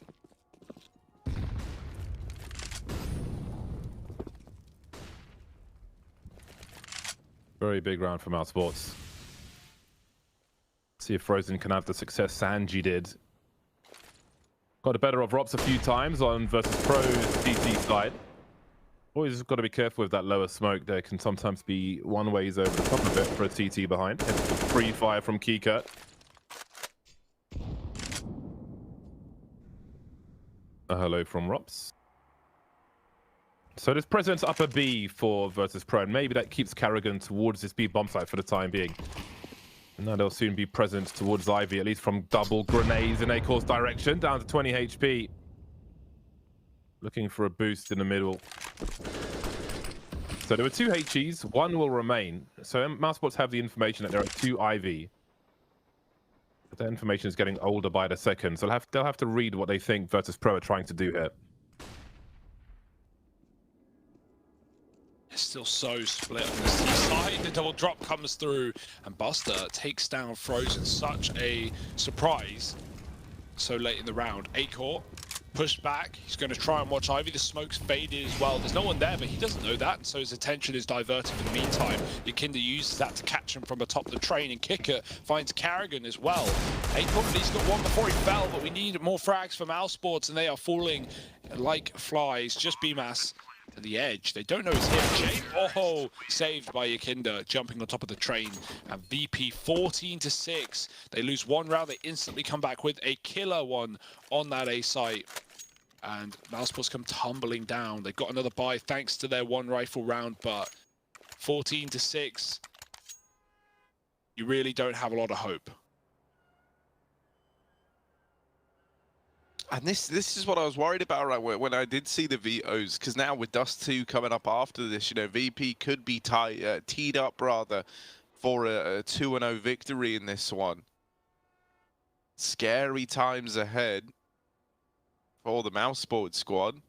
Very big round for mousesports. See if Frozen can have the success Sanji did. Got the better of Rops a few times on Virtus.pro's TT side. Always got to be careful with that lower smoke. There can sometimes be one ways over the top of it for a TT behind. Free fire from Keycut. A hello from Rops. So there's presence upper B for Virtus.pro, and maybe that keeps Carrigan towards this B bomb site for the time being. And now they'll soon be present towards Ivy, at least from double grenades in Acor's direction, down to 20 HP. Looking for a boost in the middle. So there were 2 HEs, 1 will remain. So mousesports have the information that there are 2 Ivy. But that information is getting older by the second, so they'll have to read what they think Virtus.pro are trying to do here. It's still so split on this side. The double drop comes through, and Buster takes down Frozen. Such a surprise so late in the round. Acor pushed back. He's going to try and watch Ivy. The smoke's faded as well. There's no one there, but he doesn't know that, so his attention is diverted in the meantime. Yakinda uses that to catch him from atop the train, and Kicker finds Carrigan as well. Acor at least got one before he fell, but we need more frags from mousesports, and they are falling like flies. Just BMAS to the edge. They don't know he's here. Jay, oh, saved by Yakinda, jumping on top of the train. And VP 14-6. They lose one round. They instantly come back with a killer one on that A site. And mousesports come tumbling down. They got another buy thanks to their 1 rifle round, but 14-6. You really don't have a lot of hope. And this is what I was worried about, right, when I did see the vetoes, because now with Dust 2 coming up after this, you know, VP could be teed up, rather, for a 2-0 victory in this one. Scary times ahead for the mousesports squad.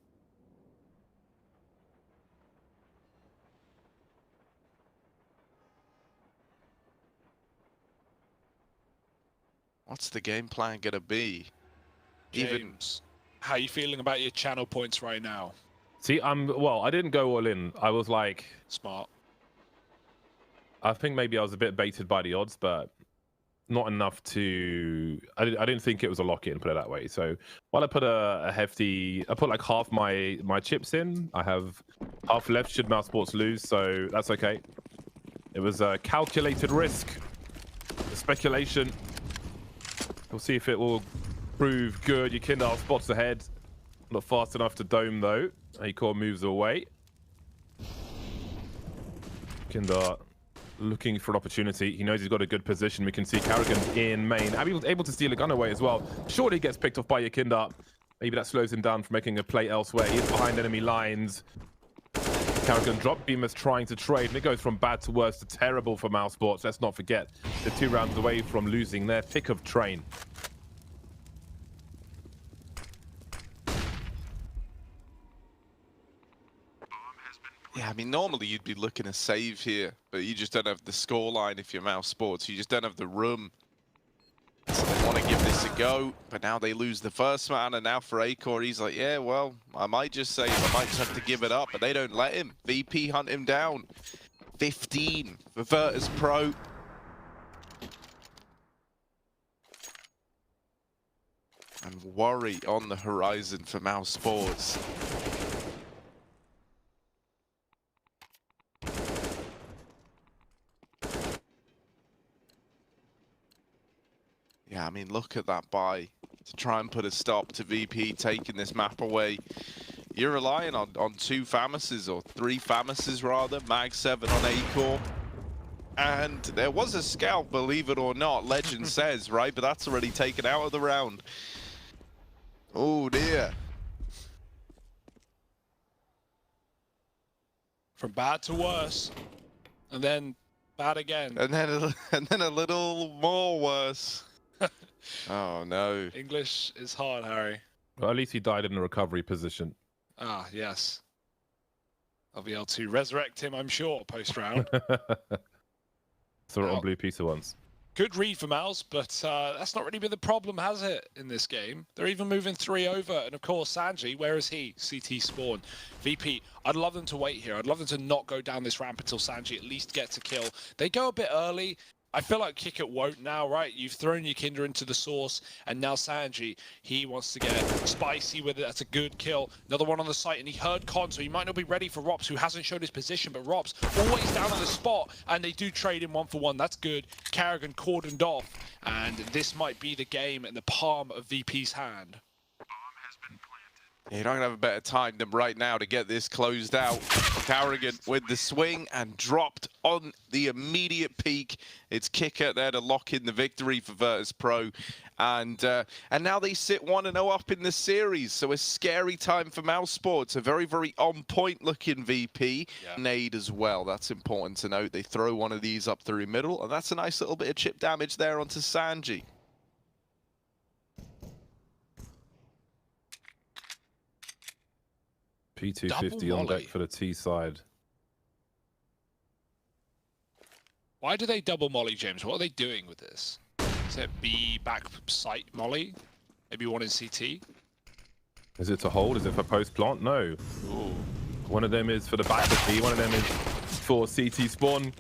What's the game plan going to be? James, how are you feeling about your channel points right now? See, well, I didn't go all in. I was like... Smart. I think maybe I was a bit baited by the odds, but not enough to... I didn't think it was a lock-in, put it that way. So while I put a hefty... I put like half my chips in. I have half left should mousesports lose, so that's okay. It was a calculated risk. A speculation. We'll see if it will prove good. Yakinda spots ahead. Not fast enough to dome, though. Acor moves away. Yakinda looking for an opportunity. He knows he's got a good position. We can see Carrigan in main. Abby was able to steal a gun away as well. Surely he gets picked off by Yakinda. Maybe that slows him down from making a play elsewhere. He's behind enemy lines. Carrigan drop beam is trying to trade, and it goes from bad to worse to terrible for mousesports. Let's not forget, they're 2 rounds away from losing their pick of train. Yeah, I mean, normally you'd be looking to save here, but you just don't have the scoreline if you're mousesports. You just don't have the room. So they want to give this a go, but now they lose the first man, and now for Acor, he's like, yeah, well, I might just save. I might just have to give it up, but they don't let him. VP hunt him down. 15 for Virtus.pro. And worry on the horizon for mousesports. Yeah, I mean, look at that buy to try and put a stop to VP taking this map away. You're relying on 2 Famises, or 3 Famises rather, Mag 7 on Acor. And there was a scout, believe it or not, legend says, right? But that's already taken out of the round. Oh dear. From bad to worse, and then bad again. And then a little more worse. Oh no. English is hard, Harry. Well, at least he died in a recovery position. Ah, yes. I'll be able to resurrect him, I'm sure, post-round. Saw it on Blue Pizza once. Good read for Mouse, but that's not really been the problem, has it, in this game? They're even moving 3 over. And of course, Sanji, where is he? CT spawn. VP, I'd love them to wait here. I'd love them to not go down this ramp until Sanji at least gets a kill. They go a bit early. I feel like Kick It won't now, right? You've thrown your Kinder into the sauce, and now Sanji, he wants to get spicy with it. That's a good kill. Another one on the site, and he heard Con, so he might not be ready for Rops, who hasn't showed his position, but Rops always down on the spot, and they do trade in 1-for-1. That's good. Carrigan cordoned off, and this might be the game in the palm of VP's hand. You're not going to have a better time than right now to get this closed out. Carrigan with the swing and dropped on the immediate peak. It's Kicker there to lock in the victory for Virtus.pro. And now they sit 1-0 up in the series. So a scary time for mousesports. A very, very on-point looking VP. Yeah. Nade as well. That's important to note. They throw one of these up through middle. And that's a nice little bit of chip damage there onto Sanji. P250 on deck for the T side. Why do they double molly, James? What are they doing with this? Is it B back site molly? Maybe one in CT? Is it to hold? Is it for post plant? No. Ooh. One of them is for the back of B. One of them is for CT spawn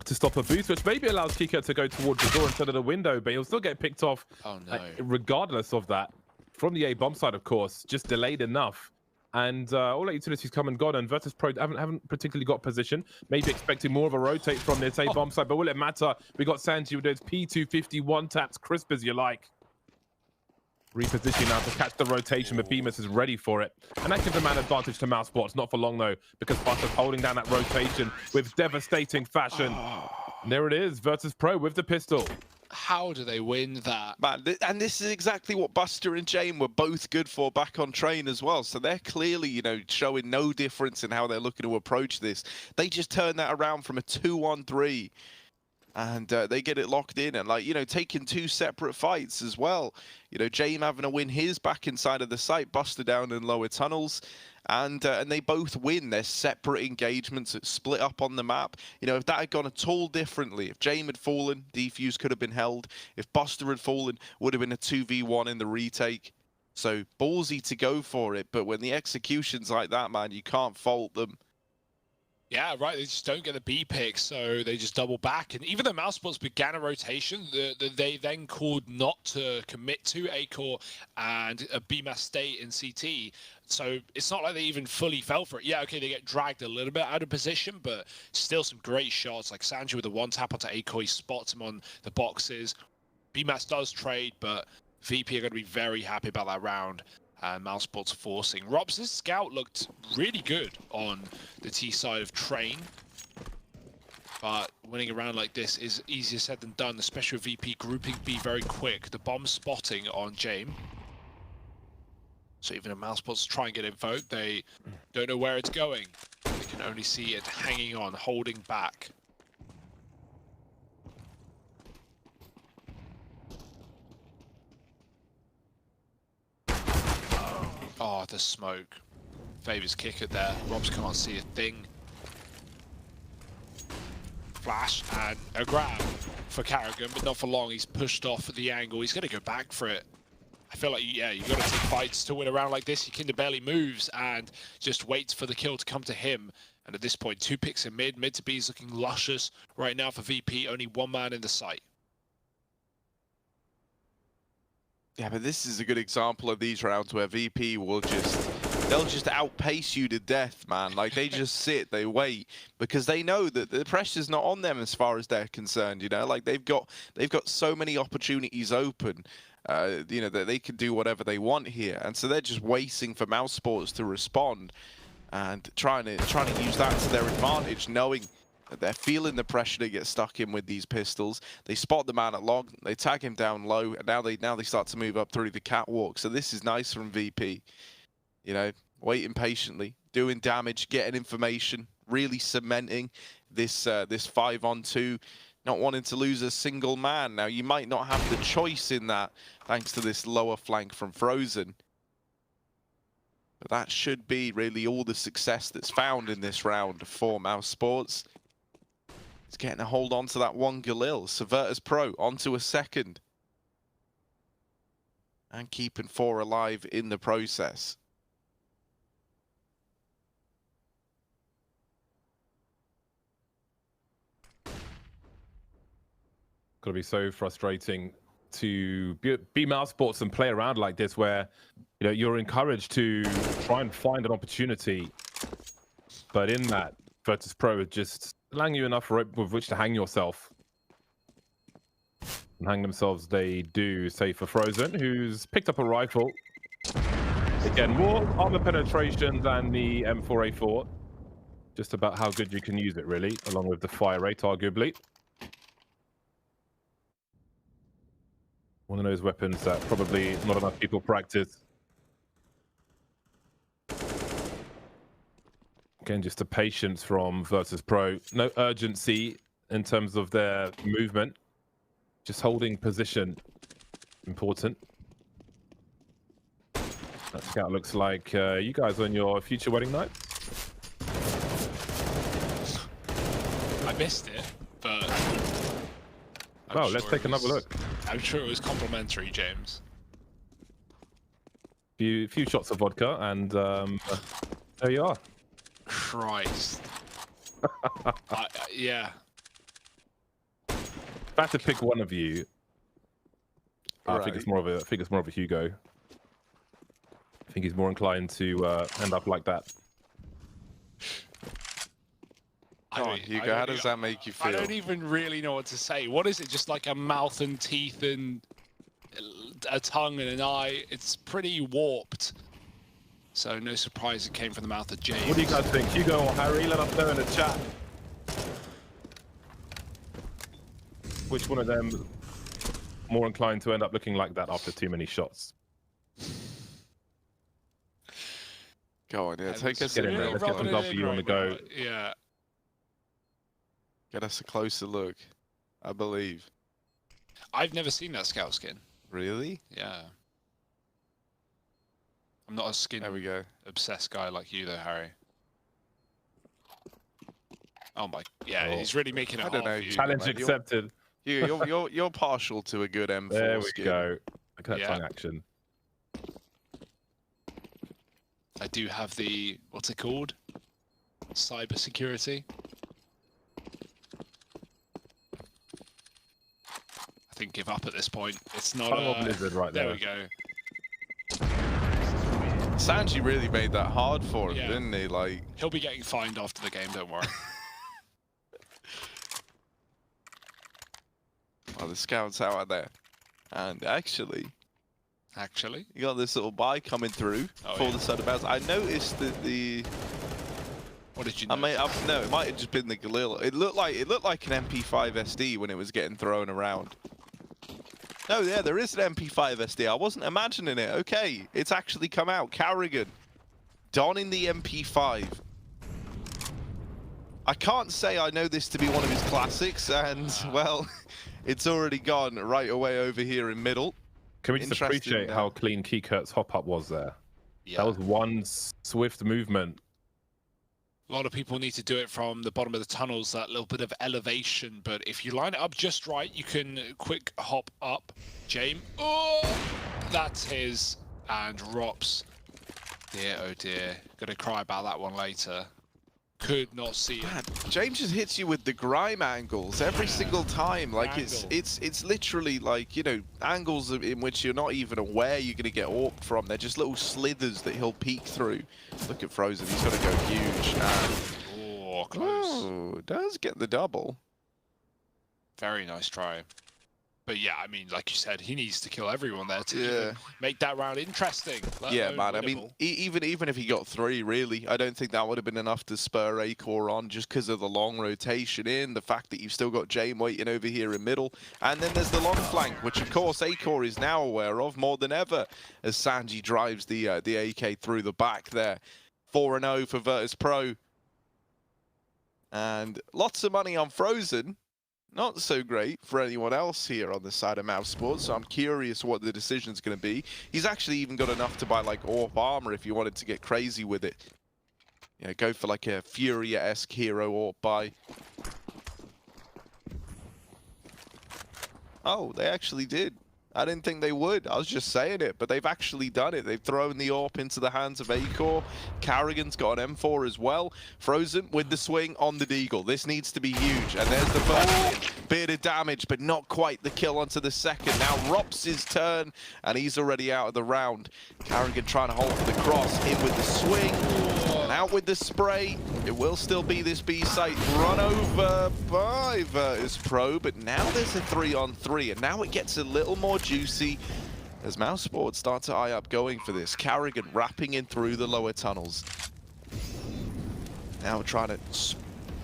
to stop a boost, which maybe allows Kika to go towards the door instead of the window, but he'll still get picked off. Oh no. Regardless of that. From the A bomb side, of course, just delayed enough. And all our utilities come and gone, and Virtus.pro haven't particularly got position. Maybe expecting more of a rotate from this A-bomb side, but will it matter? We got Sanji with those P250 one-taps, crisp as you like. Repositioning now to catch the rotation, but Bemis is ready for it. And that gives a man advantage to mousesports, not for long though, because Buster's holding down that rotation with devastating fashion. And there it is, Virtus.pro with the pistol. How do they win that? Man, and this is exactly what Buster and Jane were both good for back on train as well. So they're clearly, you know, showing no difference in how they're looking to approach this. They just turn that around from a 2-on-3. And they get it locked in and, like, you know, taking 2 separate fights as well. You know, Jame having to win his back inside of the site, Buster down in lower tunnels. And they both win their separate engagements that split up on the map. You know, if that had gone at all differently, if Jame had fallen, defuse could have been held. If Buster had fallen, would have been a 2v1 in the retake. So ballsy to go for it. But when the execution's like that, man, you can't fault them. Yeah, right. They just don't get the B pick, so they just double back. And even though mousesports began a rotation, they then called not to commit to A-core and a B-mass stay in CT. So it's not like they even fully fell for it. Yeah, okay, they get dragged a little bit out of position, but still some great shots. Like Sanji with the one tap onto A-core, he spots him on the boxes. B-mass does trade, but VP are going to be very happy about that round. Mousesports forcing. Robs' scout looked really good on the T side of train. But winning a round like this is easier said than done, especially with VP grouping B very quick. The bomb spotting on Jame. So even if Mousesports try and get info, they don't know where it's going. They can only see it hanging on, holding back. Oh, the smoke. Favors kick it there. Robs can't see a thing. Flash and a grab for Carrigan, but not for long. He's pushed off at the angle. He's going to go back for it. I feel like, yeah, you've got to take fights to win a round like this. Your Kinder barely moves and just waits for the kill to come to him. And at this point, 2 picks in mid. Mid to B is looking luscious right now for VP. Only 1 man in the site. Yeah, but this is a good example of these rounds where VP will they'll just outpace you to death, man. Like, they just sit, they wait, because they know that the pressure's not on them as far as they're concerned, you know? Like, they've got so many opportunities open, you know, that they can do whatever they want here. And so they're just waiting for mousesports to respond and trying to use that to their advantage, knowing that they're feeling the pressure to get stuck in with these pistols. They spot the man at log, they tag him down low, and now they start to move up through the catwalk. So this is nice from VP. You know, waiting patiently, doing damage, getting information, really cementing this 5-on-2. not wanting to lose a single man. Now, you might not have the choice in that, thanks to this lower flank from Frozen. But that should be really all the success that's found in this round for mousesports. He's getting a hold onto that one Galil. So Virtus.pro onto a second. And keeping 4 alive in the process. Gotta be so frustrating to be mousesports and play around like this, where you're encouraged to try and find an opportunity, but in that, Virtus.pro is just allowing you enough rope with which to hang yourself. And hang themselves they do, save for Frozen, who's picked up a rifle. Again, more armor penetration than the M4A4. Just about how good you can use it, really, along with the fire rate, arguably. One of those weapons that probably not enough people practice. Again, just the patience from Virtus.pro. No urgency in terms of their movement. Just holding position. Important. That scout looks like you guys on your future wedding night. I missed it, but... Oh, let's take another look. I'm sure it was complimentary, James. Few shots of vodka, and there you are. Christ. Yeah. If I had to pick one of you, I think it's more of a Hugo. I think he's more inclined to end up like that. Hugo, how does that make you feel? I don't even really know what to say. What is it? Just like a mouth and teeth and a tongue and an eye? It's pretty warped. So no surprise it came from the mouth of James. What do you guys think? Hugo or Harry? Let us know in the chat. Which one of them more inclined to end up looking like that after too many shots? Go on, yeah, take us Get in there. Let's get some W on the go. Yeah. Get us a closer look. I believe. I've never seen that scout skin. Really? Yeah. I'm not a skin obsessed guy like you though, Harry. Oh my, yeah, he's really making it hard. I don't know. Challenge accepted. You're partial to a good M4 there we skin. go. Look at that tongue action. I do have the, what's it called? Cyber security. I think give up at this point. It's not a blizzard right there. There we go. Sanji really made that hard for him, didn't he? Like, he'll be getting fined after the game, don't worry. Oh, the scouts out there. And actually, you got this little buy coming through for the side of bounds. I noticed that the... What did you notice? No, it might have just been the Galil. It looked like an MP5 SD when it was getting thrown around. No, yeah, there is an MP5 SD. I wasn't imagining it. Okay, it's actually come out. Carrigan, donning the MP5. I can't say I know this to be one of his classics, and, well, it's already gone right away over here in middle. Can we just appreciate how clean Keykurt's hop-up was there? Yeah. That was one swift movement. A lot of people need to do it from the bottom of the tunnels, that little bit of elevation. But if you line it up just right, you can quick hop up. James. Oh, that's his. And Rops. Dear, oh dear. Gonna cry about that one later. Could not see it. Man, James just hits you with the grime angles every single time. Like it's literally like, you know, angles in which you're not even aware you're gonna get AWP'd from. They're just little slithers that he'll peek through. Look at Frozen, he's gonna go huge. Oh, close. Ooh, does get the double. Very nice try. But yeah, I mean, like you said, he needs to kill everyone there to make that round interesting. Yeah, man. I mean, even if he got 3, really, I don't think that would have been enough to spur A-Core on, just because of the long rotation in, the fact that you've still got James waiting over here in middle, and then there's the long flank, which of course A-Core is now aware of more than ever, as Sanji drives the AK through the back there. 4-0 for Virtus.pro, and lots of money on Frozen. not so great for anyone else here on the side of mousesports, so I'm curious what the decision's going to be. He's actually even got enough to buy like AWP armor if you wanted to get crazy with it. Yeah, go for like a Furia-esque hero AWP buy. Oh, they actually did. I didn't think they would. I was just saying it, but they've actually done it. They've thrown the AWP into the hands of Acor. Carrigan's got an M4 as well. Frozen with the swing on the Deagle. This needs to be huge. And there's the first bit of damage, but not quite the kill onto the second. Now Rops' turn, and he's already out of the round. Carrigan trying to hold for the cross. In with the swing, and out with the spray. It will still be this B site run over by Virtus.pro, but now there's a 3-on-3, and now it gets a little more juicy as mousesports start to eye up going for this. Carrigan wrapping in through the lower tunnels. Now trying to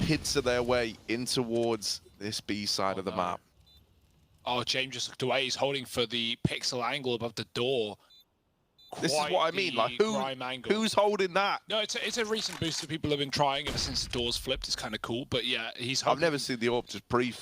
pincer their way in towards this B side of the map. Oh, James just looked away. He's holding for the pixel angle above the door. This is what I mean, like who's holding that? No, it's a recent boost that people have been trying ever since the doors flipped. It's kind of cool, but yeah, he's holding. I've never seen the AWP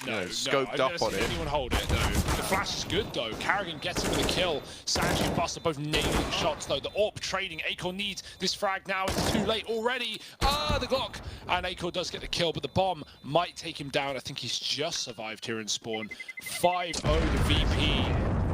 just scoped up on it. Anyone hold it? No. The flash is good though. Carrigan gets him with a kill. Sanji and Buster both nailing shots though. The AWP trading. Acor needs this frag now. It's too late already. The Glock, and Acor does get the kill, but the bomb might take him down. I think he's just survived here in spawn. 5-0 to VP.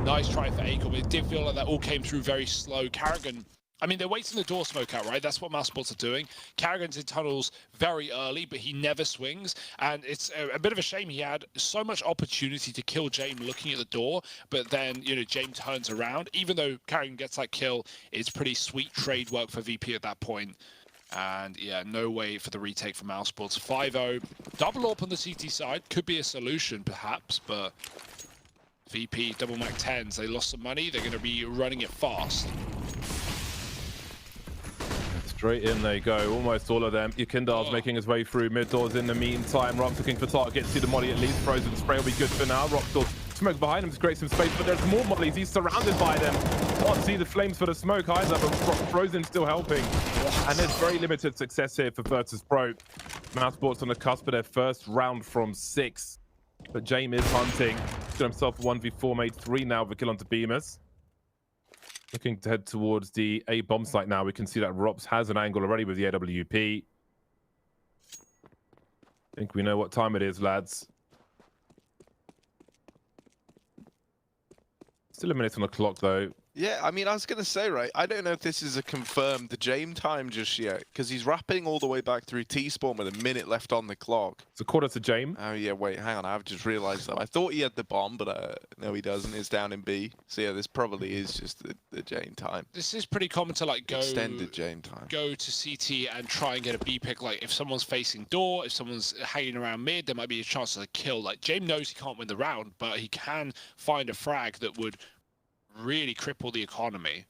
Nice try for Acor, but it did feel like that all came through very slow. Carrigan, I mean, they're waiting the door smoke out, right? That's what mousesports are doing. Carrigan's in tunnels very early, but he never swings. And it's a bit of a shame. He had so much opportunity to kill James looking at the door, but then, you know, James turns around. Even though Carrigan gets that kill, it's pretty sweet trade work for VP at that point. And yeah, no way for the retake for mousesports. 5-0. Double AWP on the CT side. Could be a solution, perhaps, but VP, double Mac 10s, they lost some money. They're going to be running it fast. Straight in they go, almost all of them. Yakindar's making his way through mid doors in the meantime. Rock's looking for targets, see the molly at least. Frozen spray will be good for now. Rock's still smoke behind him to create some space, but there's more mollies. He's surrounded by them. Can't see the flames for the smoke either, but Frozen still helping. And there's very limited success here for Virtus.pro. mousesports on the cusp of their first round from 6. But James is hunting. He's got himself 1v4, made 3 now with a kill onto Bemis. Looking to head towards the A bomb site now. We can see that Rops has an angle already with the AWP. I think we know what time it is, lads. Still a minute on the clock, though. Yeah, I mean, I was going to say, right, I don't know if this is a confirmed James time just yet, because he's wrapping all the way back through T-spawn with a minute left on the clock. It's a quarter to James. Oh, yeah, wait, hang on. I've just realized that. I thought he had the bomb, but no, he doesn't. It's down in B. So, yeah, this probably is just the James time. This is pretty common to, like, extended James time. Go to CT and try and get a B pick. Like, if someone's facing door, if someone's hanging around mid, there might be a chance of a kill. Like, James knows he can't win the round, but he can find a frag that would really cripple the economy.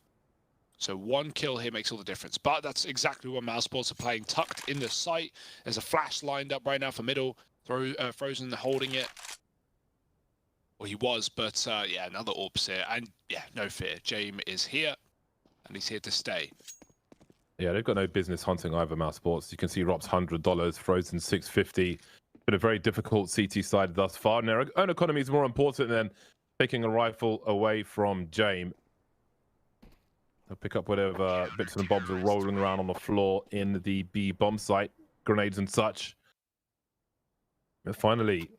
So one kill here makes all the difference. But that's exactly what mousesports are playing. Tucked in the site. There's a flash lined up right now for middle. Frozen holding it. Well, he was, but yeah, another AWP's here. And yeah, no fear. James is here, and he's here to stay. Yeah, they've got no business hunting either, mousesports. You can see Rops $100, Frozen $650. Been a very difficult CT side thus far. And their own economy is more important than taking a rifle away from James. They'll pick up whatever bits and bobs are rolling around on the floor in the B bomb site, grenades and such. And finally,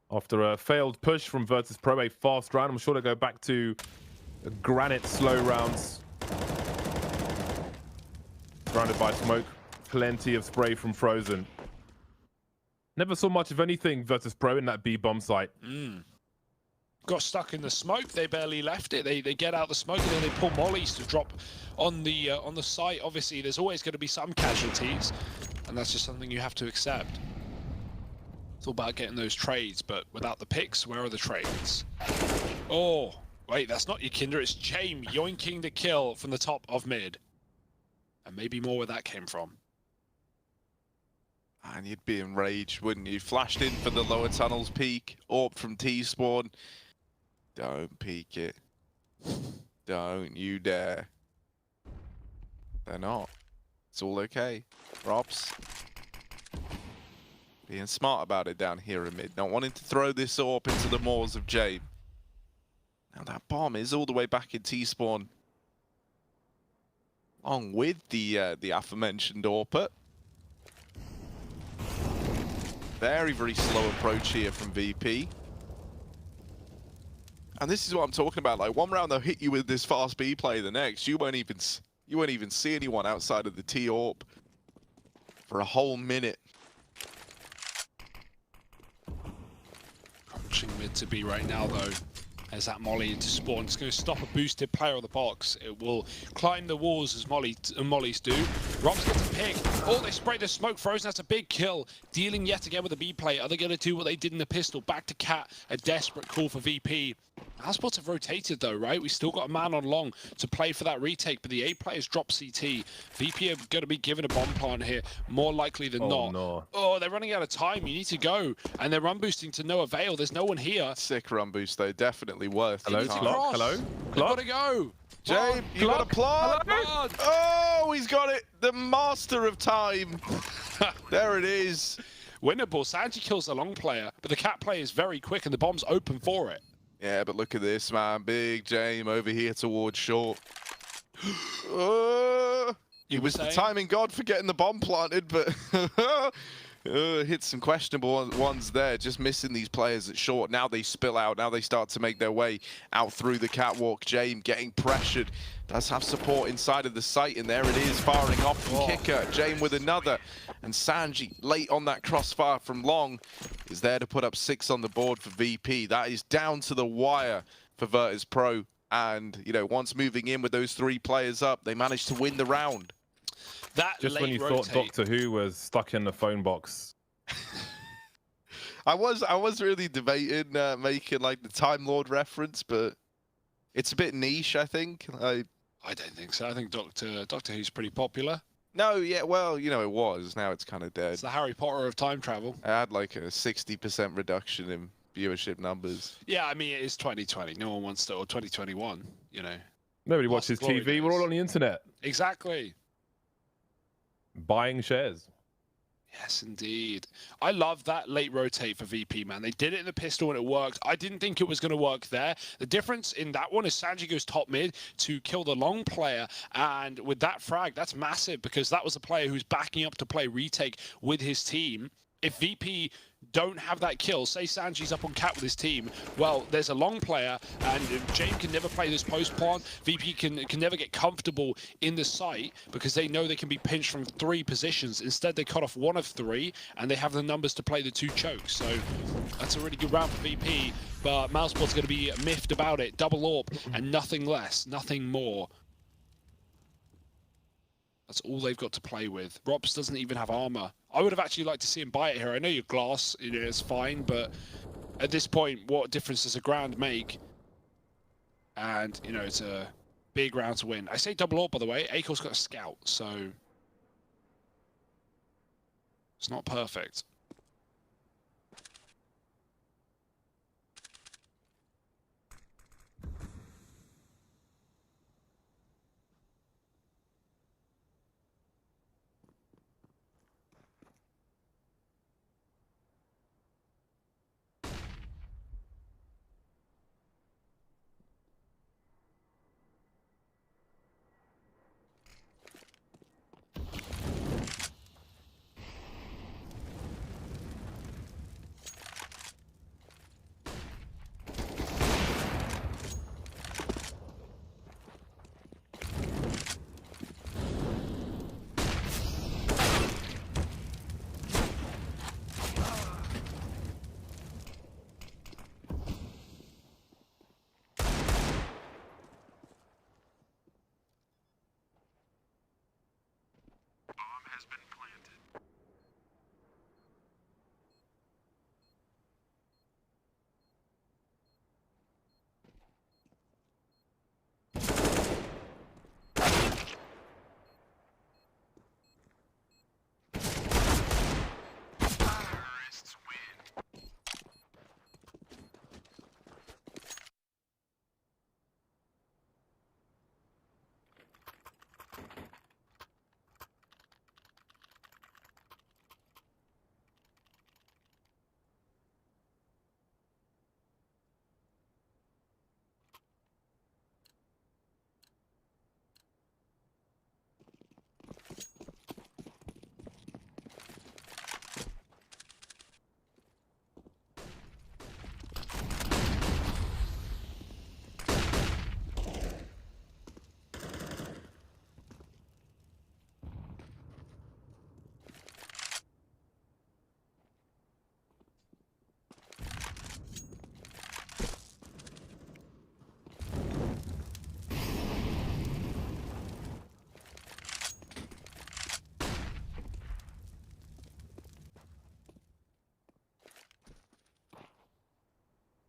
after a failed push from Virtus.pro, a fast round, I'm sure they'll go back to granite slow rounds. Surrounded by smoke, plenty of spray from Frozen. Never saw much of anything Virtus.pro in that B bomb site. Got stuck in the smoke. They barely left it. They get out the smoke and then they pull mollies to drop on the site. Obviously, there's always going to be some casualties, and that's just something you have to accept. It's all about getting those trades, but without the picks, where are the trades? Oh, wait, that's not Yakinder. It's James yoinking the kill from the top of mid, and maybe more where that came from. And you'd be enraged, wouldn't you? Flashed in for the lower tunnels peak, AWP from T-spawn. Don't peek it. Don't you dare. They're not. It's all okay. Robs. Being smart about it down here in mid, not wanting to throw this AWP into the maws of Jame. Now that bomb is all the way back in T-spawn, along with the aforementioned AWP. Very, very slow approach here from VP. And this is what I'm talking about. Like, one round they'll hit you with this fast B play, the next you won't even see anyone outside of the T AWP for a whole minute. Crunching mid to B right now, though. As that Molly into spawn, it's going to stop a boosted player on the box. It will climb the walls as Mollies do. Rob's gets a pick. Oh, they spray the smoke frozen. That's a big kill. Dealing yet again with a B play. Are they going to do what they did in the pistol? Back to Cat. A desperate call for VP. mousesports have rotated though, right? We still got a man on long to play for that retake, but the A players drop CT. VP are going to be given a bomb plant here, more likely than not. No. Oh, they're running out of time. You need to go. And they're run boosting to no avail. There's no one here. Sick run boost though, definitely worth Hello, the time. Clock. Hello, They've Clock. got to go. Jame, you got a plant? Hello? Oh, he's got it. The master of time. There it is. Winnable. Sanji kills the long player, but the Cat player is very quick and the bomb's open for it. Yeah, but look at this, man. Big Jame over here towards short. He was the timing god for getting the bomb planted, but hit some questionable ones there. Just missing these players at short. Now they spill out. Now they start to make their way out through the catwalk. Jame getting pressured. Does have support inside of the site, and there it is, firing off from Kicker. Jame with another. And Sanji, late on that crossfire from long, is there to put up 6 on the board for VP. That is down to the wire for Virtus.pro. And, you know, once moving in with those 3 players up, they managed to win the round. That Just when you rotate. thought Doctor Who was stuck in the phone box. I was really debating making like the Time Lord reference, but it's a bit niche, I think. I don't think so. I think Doctor Who's pretty popular. No, yeah, well, you know, it was. Now it's kind of dead. It's the Harry Potter of time travel. I had like a 60% reduction in viewership numbers. Yeah, I mean, it is 2020. No one wants to, or 2021, you know. Nobody Lost watches glory TV. We're days. all on the internet. Exactly. Buying shares. Yes, indeed. I love that late rotate for VP, man. They did it in the pistol and it worked. I didn't think it was going to work there. The difference in that one is Sanji goes top mid to kill the long player. And with that frag, that's massive because that was a player who's backing up to play retake with his team. If VP don't have that kill, say Sanji's up on Cat with his team, well, there's a long player, and Jame can never play this post plant. VP can never get comfortable in the site because they know they can be pinched from 3 positions. Instead, they cut off 1 of 3, and they have the numbers to play the 2 chokes. So that's a really good round for VP, but mousesports going to be miffed about it. Double AWP and nothing less, nothing more. That's all they've got to play with. Rops doesn't even have armor. I would have actually liked to see him buy it here. I know your glass, you know, it's fine, but at this point, what difference does a grand make? And, you know, it's a big round to win. I say double AWP, by the way. Akor's got a scout, so it's not perfect.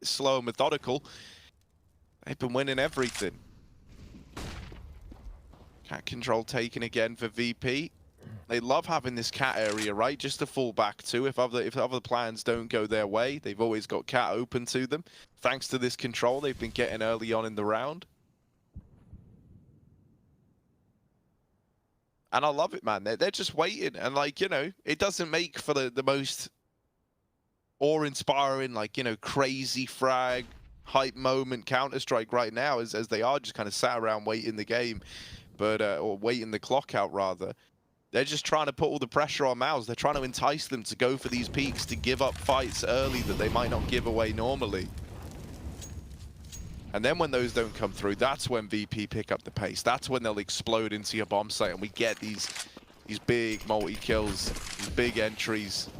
slow and methodical. They've been winning everything. Cat control taken again for VP. They love having this cat area, right? Just to fall back to if other plans don't go their way. They've always got cat open to them. Thanks to this control they've been getting early on in the round. And I love it, man. They're just waiting. And, like, you know, it doesn't make for the most awe-inspiring, like, you know, crazy frag, hype moment Counter-Strike right now as they are just kind of sat around waiting the game, but or waiting the clock out, rather. They're just trying to put all the pressure on Mouse. They're trying to entice them to go for these peaks, to give up fights early that they might not give away normally. And then when those don't come through, that's when VP pick up the pace. That's when they'll explode into your bomb site, and we get these big multi-kills, these big entries.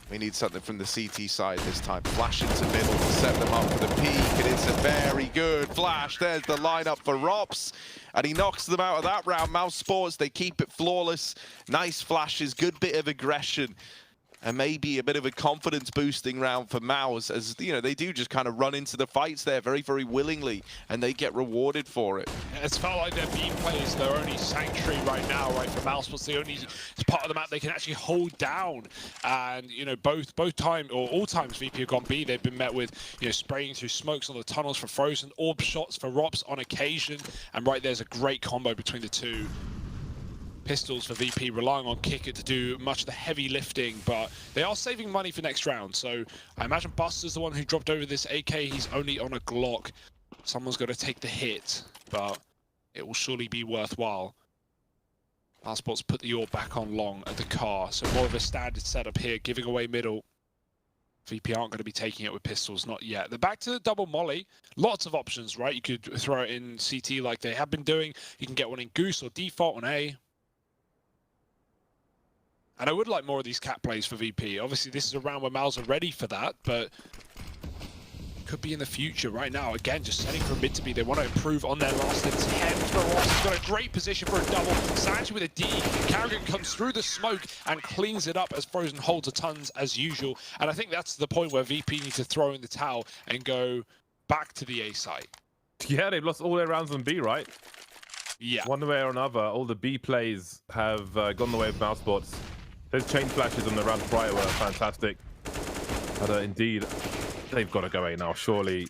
We need something from the CT side this time. Flash into middle to set them up for the peak, and it's a very good flash. There's the lineup for Rops, and he knocks them out of that round. mousesports, they keep it flawless. Nice flashes, good bit of aggression. And maybe a bit of a confidence-boosting round for Mouse, as, you know, they do just kind of run into the fights there very, very willingly, and they get rewarded for it. It's felt like their B plays their only sanctuary right now, right? For mousesports, the only part of the map they can actually hold down. And, you know, both time or all times VP have gone B, they've been met with, you know, spraying through smokes on the tunnels for Frozen, orb shots for Rops on occasion. And right there's a great combo between the two. Pistols for VP, relying on Kicker to do much of the heavy lifting, but they are saving money for next round. So I imagine Buster's the one who dropped over this AK. He's only on a Glock. Someone's got to take the hit, but it will surely be worthwhile. mousesports put the orb back on long at the car, so more of a standard setup here, giving away middle. VP aren't going to be taking it with pistols, not yet. They're back to the double molly. Lots of options, right? You could throw it in CT like they have been doing. You can get one in Goose or default on A. And I would like more of these cat plays for VP. Obviously, this is a round where Mals are ready for that, but could be in the future. Right now, again, just setting for a mid to be. They want to improve on their last attempt. For Ross, he's got a great position for a double. Sanji with a D. Carrigan comes through the smoke and cleans it up as Frozen holds a tons as usual. And I think that's the point where VP needs to throw in the towel and go back to the A site. Yeah, they've lost all their rounds on B, right? Yeah. One way or another, all the B plays have gone the way of mousesports. Those chain flashes on the round prior were fantastic. But indeed, they've got to go A now, surely.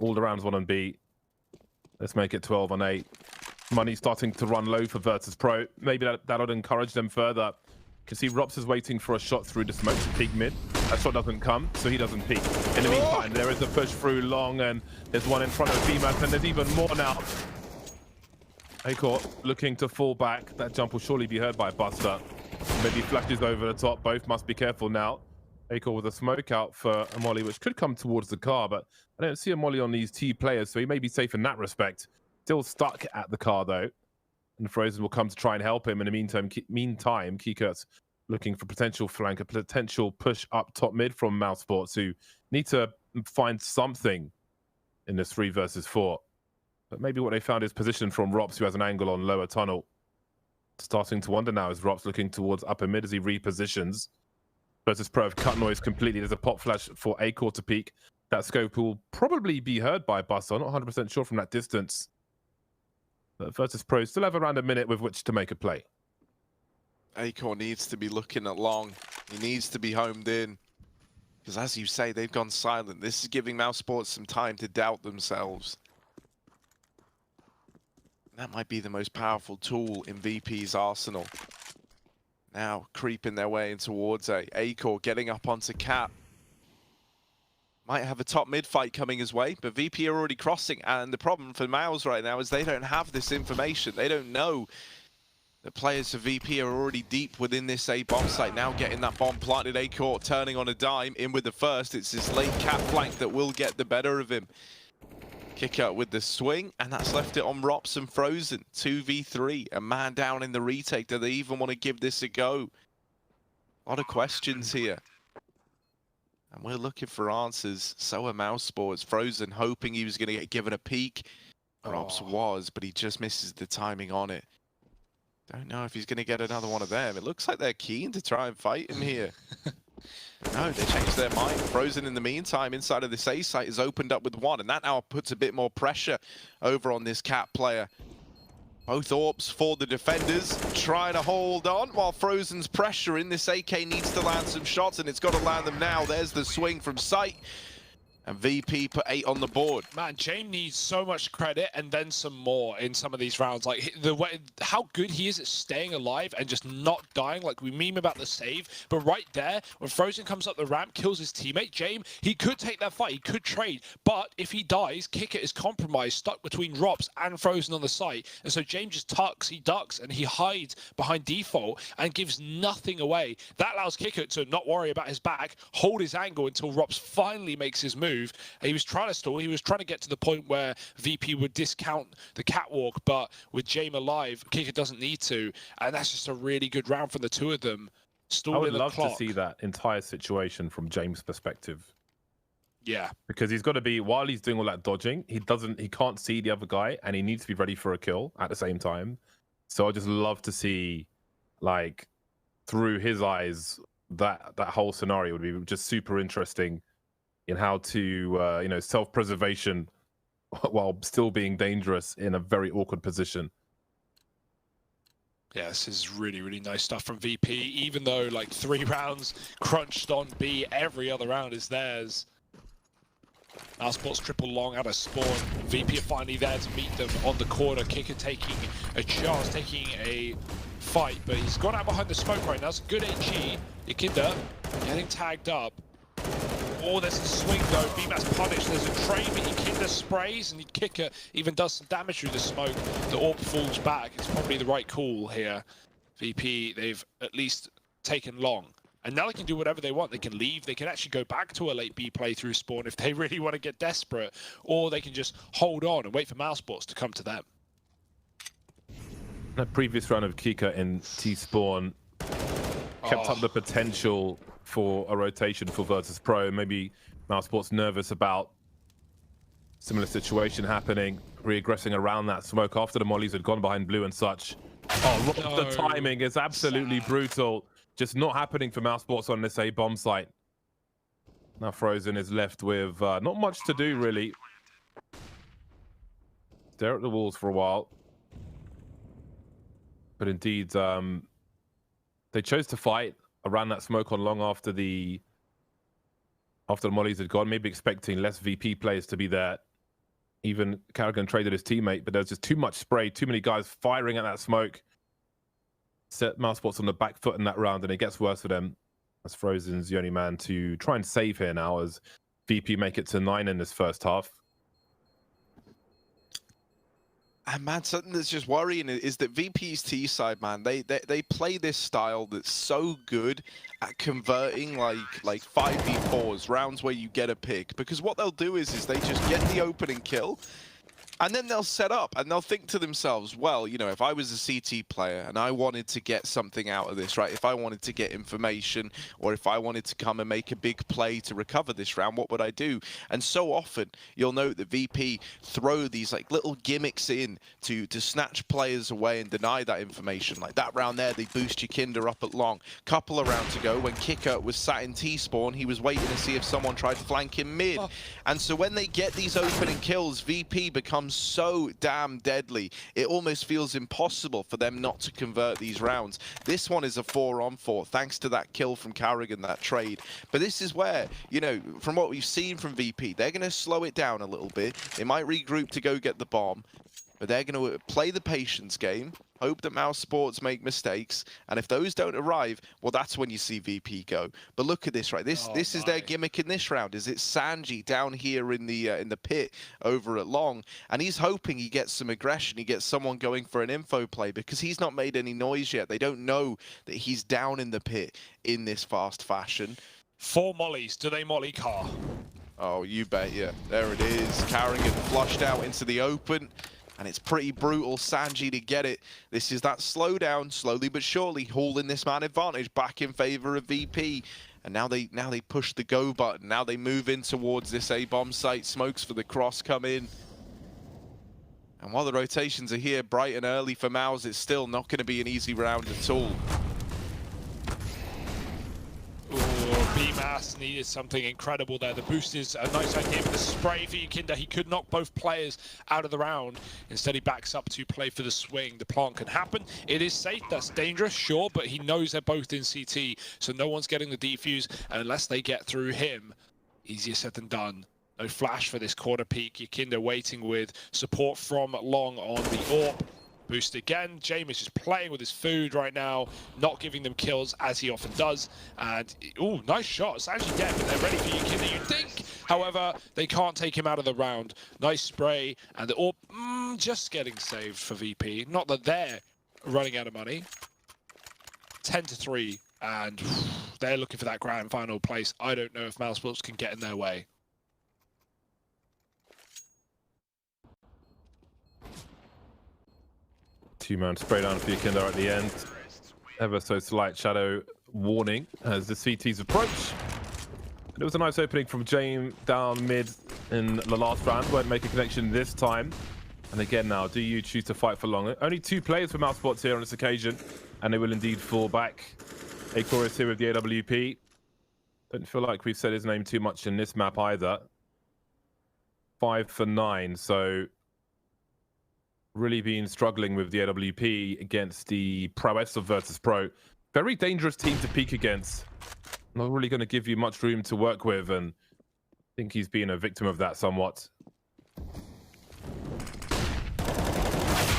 All the rounds 1 on B. Let's make it 12 on 8. Money starting to run low for Virtus.pro. Maybe that'll encourage them further. You can see Rops is waiting for a shot through the smoke to peek mid. That shot doesn't come, so he doesn't peek. In the meantime, there is a push through long, and there's one in front of BMAS, and there's even more now. Acor looking to fall back. That jump will surely be heard by Buster. Maybe flashes over the top. Both must be careful now. Acor with a smoke out for a molly, which could come towards the car, but I don't see a molly on these T players, so he may be safe in that respect. Still stuck at the car, though. And Frozen will come to try and help him. In the meantime, Kikert's looking for potential flank, a potential push up top mid from mousesports, who need to find something in this 3 versus 4. But maybe what they found is position from Rops, who has an angle on lower tunnel. Starting to wonder now as Rops looking towards upper mid as he repositions. Virtus.pro have cut noise completely. There's a pop flash for Acor to peek. That scope will probably be heard by Buster. I'm not 100% sure from that distance. But Virtus.pro still have around a minute with which to make a play. Acor needs to be looking at long. He needs to be homed in. Because as you say, they've gone silent. This is giving mousesports some time to doubt themselves. That might be the most powerful tool in VP's arsenal. Now creeping their way in towards A. Acor getting up onto Cat. Might have a top mid fight coming his way, but VP are already crossing. And the problem for Mouse right now is they don't have this information. They don't know that players for VP are already deep within this A bomb site. Now getting that bomb planted. Acor turning on a dime, in with the first. It's this late Cat flank that will get the better of him. Kick out with the swing, and that's left it on Rops and Frozen. 2v3, a man down in the retake. Do they even want to give this a go? A lot of questions here. And we're looking for answers. So are mousesports. Frozen hoping he was going to get given a peek. Rops was, but he just misses the timing on it. Don't know if he's going to get another one of them. It looks like they're keen to try and fight him here. No, they changed their mind. Frozen in the meantime inside of this A site is opened up with one, and that now puts a bit more pressure over on this Cat player. Both AWPs for the defenders, trying to hold on while Frozen's pressuring. This AK needs to land some shots, and it's got to land them now. There's the swing from sight. And VP put 8 on the board. Man, James needs so much credit and then some more in some of these rounds. Like the way, how good he is at staying alive and just not dying. Like we meme about the save, but right there, when Frozen comes up the ramp, kills his teammate, James, he could take that fight, he could trade. But if he dies, Kicker is compromised, stuck between Rops and Frozen on the site. And so James just tucks, he ducks, and he hides behind default and gives nothing away. That allows Kicker to not worry about his back, hold his angle until Rops finally makes his move. He was trying to stall. He was trying to get to the point where VP would discount the catwalk, but with James alive, Kicker doesn't need to, and that's just a really good round from the two of them. I would love to see that entire situation from James' perspective. Yeah, because he's got to be, while he's doing all that dodging, he can't see the other guy, and he needs to be ready for a kill at the same time. So I just love to see, like, through his eyes, that whole scenario would be just super interesting. In how to, self-preservation while still being dangerous in a very awkward position. Yeah, this is really, really nice stuff from VP. Even though, like, 3 rounds crunched on B, every other round is theirs. mousesports triple long out of spawn. VP are finally there to meet them on the corner. Kicker taking a chance, taking a fight, but he's gone out behind the smoke right now. It's a good HE. Ikinda getting tagged up. Oh, there's a swing though. BMAS punished. There's a trade, but Ikinda sprays, and the Kicker even does some damage through the smoke. The AWP falls back. It's probably the right call here. VP, they've at least taken long. And now they can do whatever they want. They can leave. They can actually go back to a late B play through spawn if they really want to get desperate. Or they can just hold on and wait for mousesports to come to them. That previous round of Kika in T-spawn kept up the potential for a rotation for Virtus.pro. Maybe mousesports nervous about similar situation happening, reaggressing around that smoke after the mollies had gone behind blue and such. Oh, no. The timing is absolutely brutal. Just not happening for mousesports on this A bomb site. Now Frozen is left with not much to do really. Stare at the walls for a while. But indeed, they chose to fight around that smoke on long after the mollies had gone, maybe expecting less VP players to be there. Even Carrigan traded his teammate, but there's just too much spray, too many guys firing at that smoke. Set mousesports on the back foot in that round, and it gets worse for them as Frozen's the only man to try and save here now as VP make it to 9 in this first half. And man, something that's just worrying is that VP's T side, man, they play this style that's so good at converting like 5v4s, rounds where you get a pick. Because what they'll do is they just get the opening kill, and then they'll set up and they'll think to themselves, well, you know, if I was a CT player and I wanted to get something out of this, right? If I wanted to get information, or if I wanted to come and make a big play to recover this round, what would I do? And so often you'll note that VP throw these like little gimmicks in to snatch players away and deny that information. Like that round there, they boost your Kinder up at long. Couple of rounds ago, when Kicker was sat in T-spawn, he was waiting to see if someone tried to flank him mid. And so when they get these opening kills, VP becomes so damn deadly. It almost feels impossible for them not to convert these rounds. This one is a 4-on-4 thanks to that kill from Carrigan, that trade. But this is where, you know, from what we've seen from VP, they're going to slow it down a little bit. They might regroup to go get the bomb, but they're going to play the patience game, hope that mousesports make mistakes, and if those don't arrive, well, that's when you see VP go. But look at this, right? This is their gimmick in this round. Is it Sanji down here in the pit over at long, and he's hoping he gets some aggression, he gets someone going for an info play, because he's not made any noise yet. They don't know that he's down in the pit in this fast fashion. 4 mollies. Do they molly car? Oh, you bet, yeah. There it is. Carrigan flushed out into the open. And it's pretty brutal, Sanji, to get it. This is that slowdown, slowly but surely, hauling this man advantage back in favor of VP. And now they push the go button. Now they move in towards this A-bomb site. Smokes for the cross come in. And while the rotations are here bright and early for Mouse, it's still not going to be an easy round at all. Oh, BMAS needed something incredible there. The boost is a nice idea, but the spray for Yukinda, he could knock both players out of the round. Instead, he backs up to play for the swing. The plant can happen. It is safe. That's dangerous, sure, but he knows they're both in CT, so no one's getting the defuse. And unless they get through him, easier said than done. No flash for this quarter peak. Yukinda waiting with support from Long on the AWP. Boost again. James just playing with his food right now, not giving them kills as he often does. And, oh, nice shot. It's actually dead, but they're ready for Yukinda, you'd think. However, they can't take him out of the round. Nice spray, and the AWP just getting saved for VP. Not that they're running out of money. 10-3, and they're looking for that grand final place. I don't know if mousesports can get in their way. Two-man spray down for Yukinda at the end. Ever so slight shadow warning as the CTs approach. It was a nice opening from James down mid in the last round. Won't make a connection this time. And again now, do you choose to fight for long? Only 2 players for mousesports here on this occasion, and they will indeed fall back. Acor is here with the AWP. Don't feel like we've said his name too much in this map either. 5 for 9, so really been struggling with the AWP against the prowess of Virtus.pro. Very dangerous team to peek against. Not really going to give you much room to work with, and I think he's been a victim of that somewhat.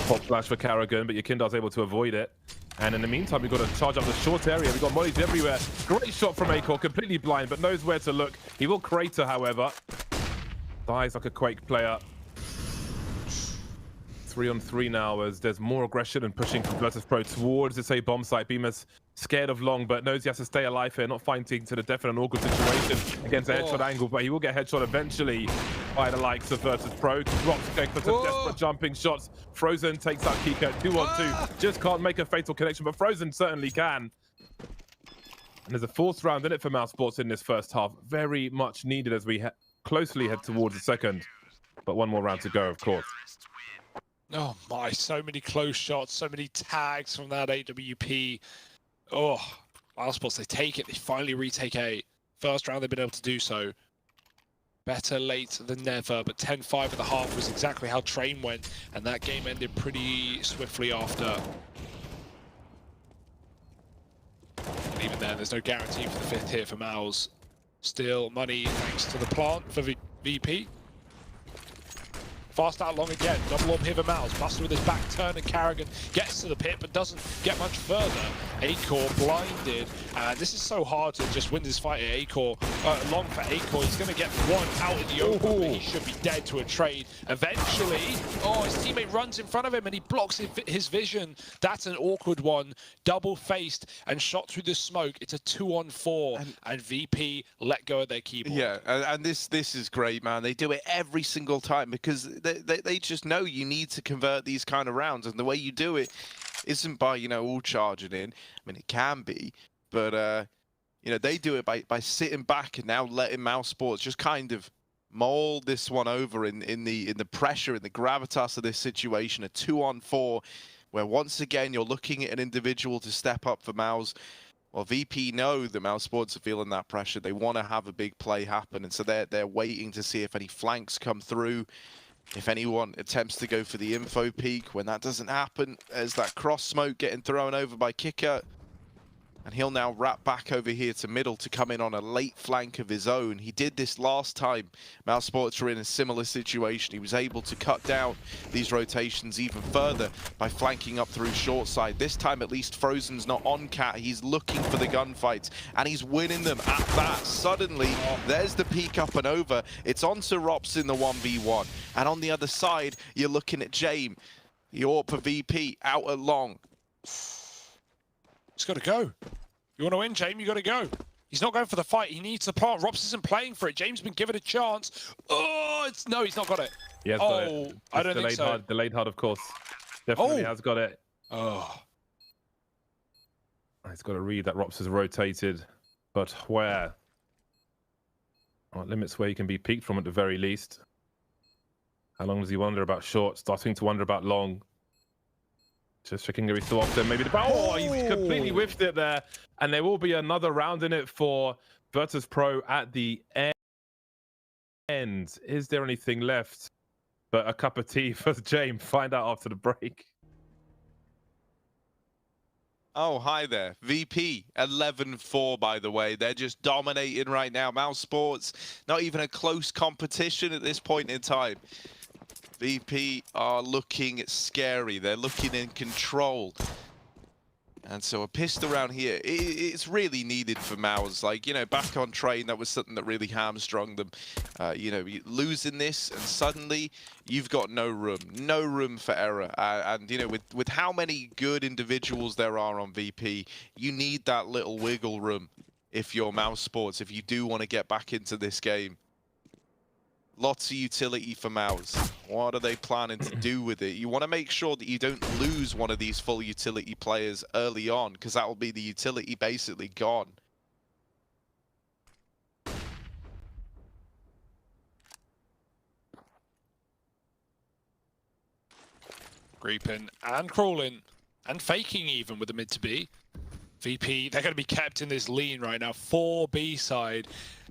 Pop flash for Carrigan, but Yukinda's able to avoid it. And in the meantime, we've got to charge up the short area. We've got mollies everywhere. Great shot from Acor, completely blind, but knows where to look. He will crater, however. Dies like a Quake player. 3-on-3 now as there's more aggression and pushing from Virtus.pro towards this A bomb site. Beamer's scared of Long, but knows he has to stay alive here, not fighting to the death in an awkward situation against a headshot angle, but he will get headshot eventually by the likes of Virtus.pro. Drops Jake for some desperate jumping shots. Frozen takes out Kika 2-on-2. Just can't make a fatal connection, but Frozen certainly can. And there's a 4th round in it for mousesports in this first half. Very much needed as we closely head towards the second. But one more round to go, of course. Oh my, so many close shots, so many tags from that AWP. Oh, mousesports, they take it. They finally retake A. First round, they've been able to do so. Better late than never, but 10-5 at the half was exactly how Train went, and that game ended pretty swiftly after. And even then, there's no guarantee for the 5th here for Mouse. Still money thanks to the plant for VP. Fast out Long again, double orb here for Mouse. Buster with his back turn, and Carrigan gets to the pit but doesn't get much further. Acor blinded, and this is so hard to just win this fight at Acor. Long for Acor, he's going to get one out in the open, but he should be dead to a trade. Eventually, his teammate runs in front of him and he blocks his vision. That's an awkward one. Double-faced and shot through the smoke. It's a 2-on-4, and VP let go of their keyboard. Yeah, and this is great, man. They do it every single time because they just know you need to convert these kind of rounds, and the way you do it isn't by, you know, all charging in. I mean, it can be, but you know, they do it by sitting back and now letting mousesports just kind of mold this one over in the pressure and the gravitas of this situation. A 2-on-4, where once again you're looking at an individual to step up for Mouse. Well, VP know the mousesports are feeling that pressure. They want to have a big play happen, and so they're waiting to see if any flanks come through. If anyone attempts to go for the info peak, when that doesn't happen, there's that cross smoke getting thrown over by Kicker. And he'll now wrap back over here to middle to come in on a late flank of his own. He did this last time mousesports were in a similar situation. He was able to cut down these rotations even further by flanking up through short side. This time at least Frozen's not on Cat. He's looking for the gunfights and he's winning them at that. Suddenly, there's the peak up and over. It's on to Rops in the 1v1. And on the other side, you're looking at Jame. The AWP for VP out at Long. It's got to go. You want to win, James? You got to go. He's not going for the fight. He needs the plant. Rops isn't playing for it. James has been given a chance. Oh, no, he's not got it. He has got it. I don't think so. Delayed hard, of course. Definitely has got it. Oh. He's got to read that Rops has rotated, but where? Well, it limits where he can be peaked from at the very least. How long does he wonder about short? Starting to wonder about long. Just checking every so often. Maybe the he's completely whiffed it there. And there will be another round in it for Virtus.pro at the end. Is there anything left but a cup of tea for James? Find out after the break. Oh, hi there. VP 11-4, by the way. They're just dominating right now. mousesports, not even a close competition at this point in time. VP are looking scary. They're looking in control. And so a pistol round here, it's really needed for Mouse. Like, you know, back on train, that was something that really hamstrung them. You know, losing this and suddenly you've got no room for error. And, you know, with how many good individuals there are on VP, you need that little wiggle room if you're mousesports, if you do want to get back into this game. Lots of utility for Mouse. What are they planning to do with it? You want to make sure that you don't lose one of these full utility players early on, because that will be the utility basically gone. Creeping and crawling and faking even with the mid to B. VP, they're going to be kept in this lean right now. 4B side.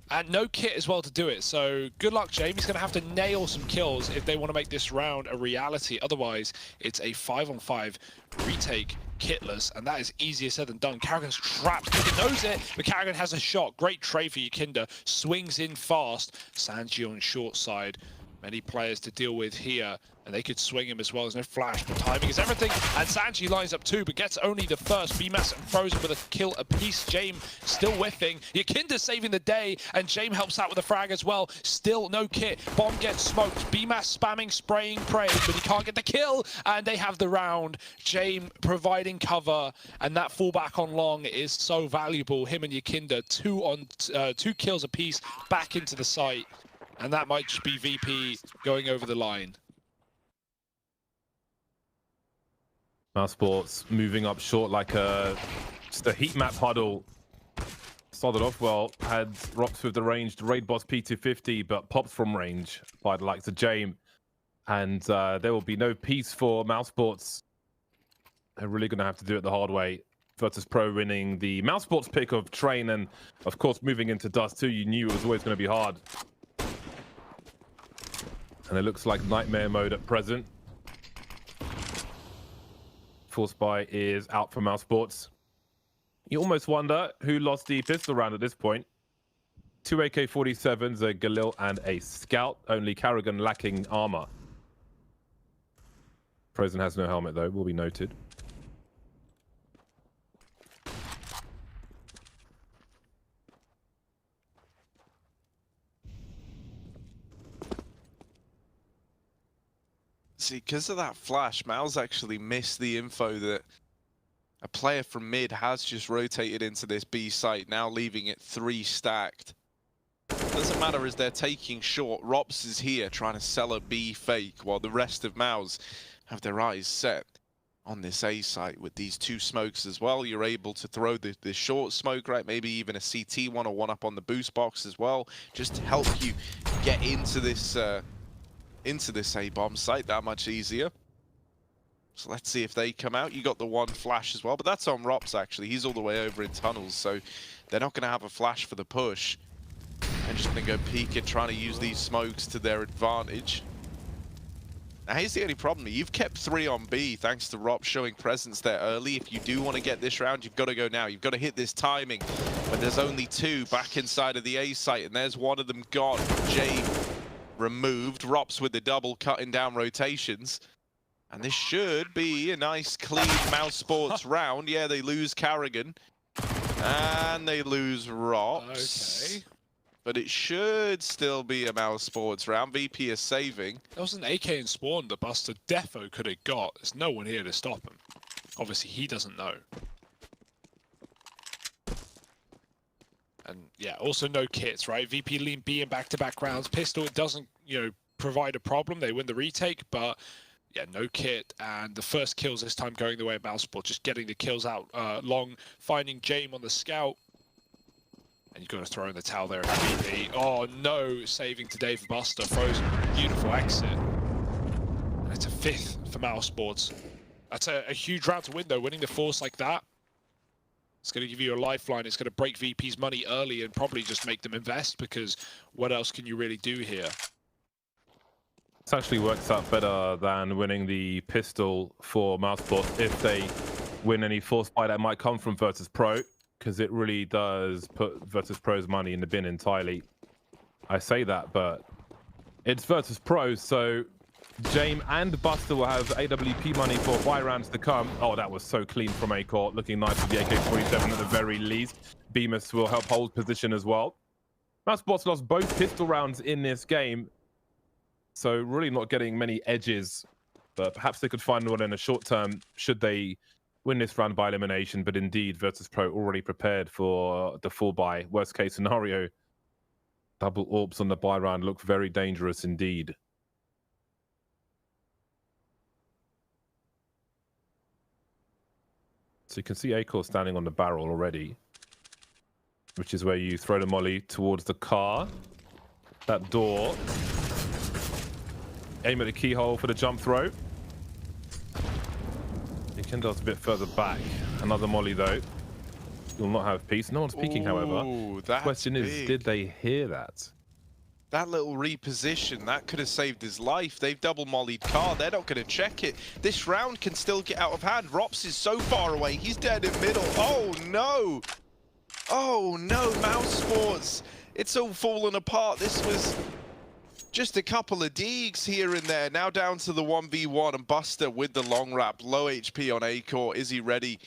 And no kit as well to do it. So good luck, James. He's going to have to nail some kills if they want to make this round a reality. Otherwise, it's a 5-on-5 retake kitless, and that is easier said than done. Karrigan's trapped. He knows it, but Karrigan has a shot. Great trade for Yakinda. Swings in fast. Sanji on short side. Many players to deal with here, and they could swing him as well. There's no flash, but timing is everything. And Sanji lines up too, but gets only the first. BMAS and Frozen with a kill apiece. Jame still whiffing. Yakinda saving the day, and Jame helps out with a frag as well. Still no kit. Bomb gets smoked. BMAS spamming, spraying, praying, but he can't get the kill, and they have the round. Jame providing cover, and that fallback on long is so valuable. Him and Yakinda, two kills apiece back into the site. And that might just be VP going over the line. mousesports moving up short like just a heat map huddle. Started off well, had Rops with the ranged raid boss P250, but pops from range by the likes of Jame. And there will be no peace for mousesports. They're really going to have to do it the hard way. Virtus.pro winning the mousesports pick of train, and of course moving into Dust 2, you knew it was always going to be hard. And it looks like nightmare mode at present. Force Buy is out for mousesports. You almost wonder who lost the pistol round at this point. 2 AK-47s, a Galil and a Scout. Only Karrigan lacking armor. Frozen has no helmet though, will be noted. See, because of that flash, Mal's actually missed the info that a player from mid has just rotated into this B site, now leaving it 3 stacked. Doesn't matter as they're taking short. Rops is here trying to sell a B fake, while the rest of Mal's have their eyes set on this A site with these 2 smokes as well. You're able to throw the short smoke, right? Maybe even a CT one or one up on the boost box as well, just to help you get into this A-bomb site that much easier. So let's see if they come out. You got the 1 flash as well, but that's on Rops actually. He's all the way over in tunnels, so they're not going to have a flash for the push. They're just going to go peek and trying to use these smokes to their advantage. Now here's the only problem. You've kept 3 on B thanks to Rops showing presence there early. If you do want to get this round, you've got to go now. You've got to hit this timing. But there's only 2 back inside of the A site, and there's one of them gone. Jay removed. Rops with the double, cutting down rotations. And this should be a nice, clean mousesports round. Yeah, they lose Karrigan. And they lose Rops. Okay. But it should still be a mousesports round. VP is saving. There was an AK in spawn that Buster defo could have got. There's no one here to stop him. Obviously, he doesn't know. And yeah, also no kits, right? VP lean B in back-to-back rounds. Pistol, it doesn't, you know, provide a problem. They win the retake, but yeah, no kit. And the first kills this time going the way of mousesports, just getting the kills out long, finding Jame on the Scout. And you've got to throw in the towel there at VP. Oh no, saving today for Buster. Frozen, beautiful exit. And it's a 5th for mousesports. That's a huge round to win, though. Winning the Force like that, it's going to give you a lifeline. It's going to break VP's money early and probably just make them invest, because what else can you really do here? This actually works out better than winning the pistol for mousesports if they win any force buy that might come from Virtus.pro, because it really does put Virtus.pro's money in the bin entirely. I say that, but it's Virtus.pro, so James and Buster will have AWP money for buy rounds to come. Oh, that was so clean from Acor, looking nice with the AK-47 at the very least. Bemis will help hold position as well. mousesports lost both pistol rounds in this game, so really not getting many edges, but perhaps they could find one in the short term should they win this round by elimination. But indeed, Virtus.pro already prepared for the full buy. Worst case scenario, double orbs on the buy round look very dangerous indeed. So you can see Acor standing on the barrel already, which is where you throw the molly towards the car. That door. Aim at the keyhole for the jump throw. Kindle's a bit further back. Another molly though. You'll not have peace. No one's peeking, however. The question is, did they hear that? That little reposition, that could have saved his life. They've double mollied car. They're not going to check it. This round can still get out of hand. Rops is so far away. He's dead in middle. Oh, no. Oh, no. mousesports. It's all fallen apart. This was just a couple of digs here and there. Now down to the 1v1, and Buster with the long wrap. Low HP on Acor. Is he ready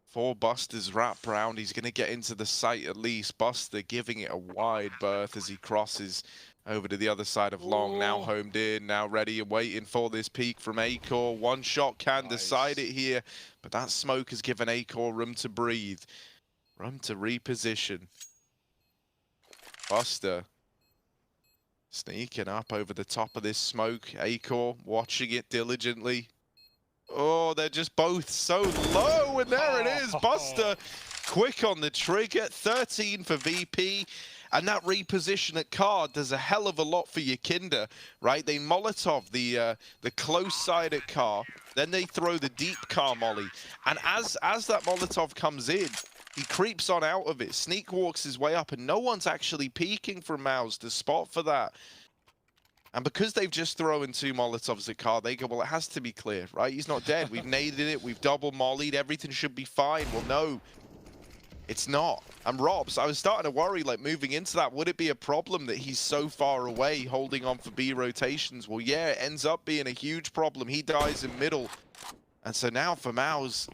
for Buster's wrap round? He's going to get into the site at least. Buster giving it a wide berth as he crosses over to the other side of long. Now homed in, now ready and waiting for this peek from Acor. One shot can decide it here, but that smoke has given Acor room to breathe, room to reposition. Buster sneaking up over the top of this smoke. Acor watching it diligently. Oh, they're just both so low, and there it is. Buster quick on the trigger. 13 for VP, and that reposition at car does a hell of a lot for your Kinder, right? They Molotov the close side at car, then they throw the deep car molly, and as that Molotov comes in, he creeps on out of it, sneak walks his way up, and no one's actually peeking from Mouse to spot for that. And because they've just thrown 2 Molotovs at car, they go, well, it has to be clear, right? He's not dead. We've naded it. We've double mollied. Everything should be fine. Well, no, it's not. And Robs, I was starting to worry, like, moving into that, would it be a problem that he's so far away holding on for B rotations? Well, yeah, it ends up being a huge problem. He dies in middle. And so now for Mouse,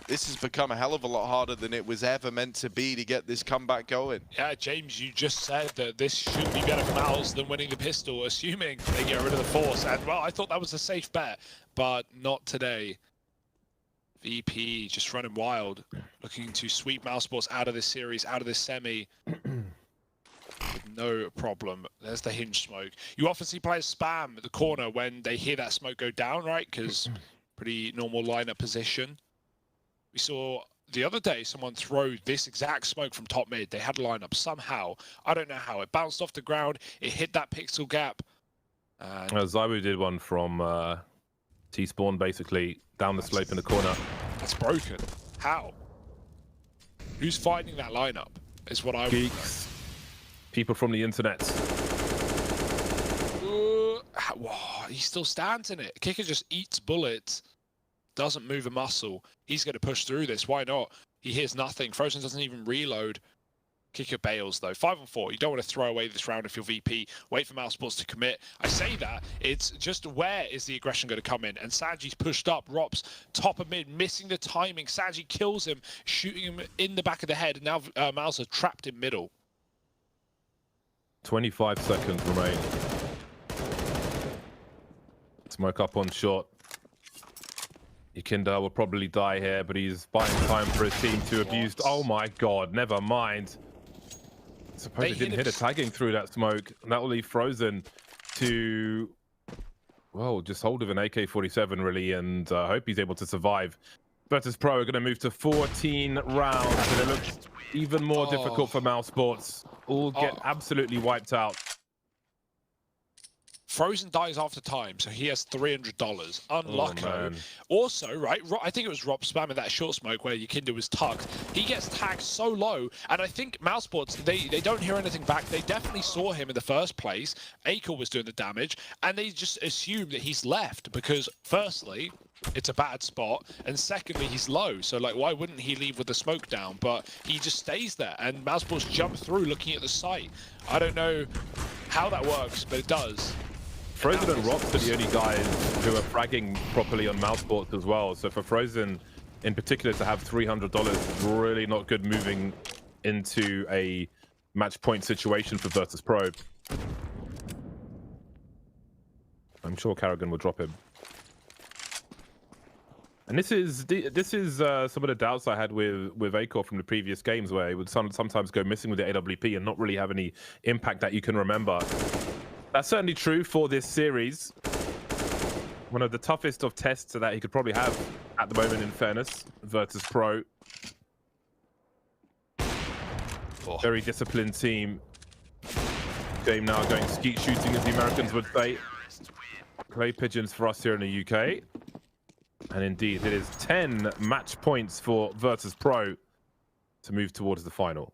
this has become a hell of a lot harder than it was ever meant to be to get this comeback going. Yeah, James, you just said that this should be better for Mouse than winning the pistol, assuming they get rid of the Force. And, well, I thought that was a safe bet, but not today. VP just running wild, looking to sweep mousesports out of this series, out of this semi. With no problem. There's the hinge smoke. You often see players spam the corner when they hear that smoke go down, right? Because pretty normal lineup position. We saw the other day someone throw this exact smoke from top mid. They had a lineup somehow. I don't know how. It bounced off the ground. It hit that pixel gap. Zywu did one from T-spawn, basically, down the slope in the corner. That's broken. How? Who's finding that lineup is what I... Geeks. People from the internet. Wow, he still stands in it. Kicker just eats bullets. Doesn't move a muscle. He's going to push through this. Why not? He hears nothing. Frozen doesn't even reload. Kicker bails, though. 5-on-4. You don't want to throw away this round if you're VP. Wait for mousesports to commit. I say that. It's just where is the aggression going to come in? And Sanji's pushed up. Rops, top of mid, missing the timing. Sanji kills him, shooting him in the back of the head. And now Mouse are trapped in middle. 25 seconds remain. Smoke up on short. Yakinda will probably die here, but he's buying time for his team to abuse. Oh my god, never mind. Suppose they didn't hit a tagging through that smoke. And that will leave Frozen to, well, just hold of an AK-47 really, and hope he's able to survive. Virtus.pro are going to move to 14 rounds, and it looks even more difficult for mousesports. All get absolutely wiped out. Frozen dies after time, so he has $300. Unlucko. man. Also, right, I think it was Rob spamming that short smoke where Yukinda was tucked. He gets tagged so low, and I think mousesports, they don't hear anything back. They definitely saw him in the first place. Akil was doing the damage, and they just assume that he's left because, firstly, it's a bad spot, and secondly, he's low. So, like, why wouldn't he leave with the smoke down? But he just stays there, and mousesports jump through looking at the site. I don't know how that works, but it does. Frozen and Rops are the only guys who are fragging properly on mousesports as well. So for Frozen in particular to have $300 is really not good moving into a match point situation for Virtus.pro. I'm sure Carrigan will drop him. And this is some of the doubts I had with Akor from the previous games, where he would sometimes go missing with the AWP and not really have any impact that you can remember. That's certainly true for this series. One of the toughest of tests that he could probably have at the moment, in fairness. Virtus.pro. Oh. Very disciplined team. Game now going skeet shooting, as the Americans would say. Clay pigeons for us here in the UK. And indeed, it is 10 match points for Virtus.pro to move towards the final.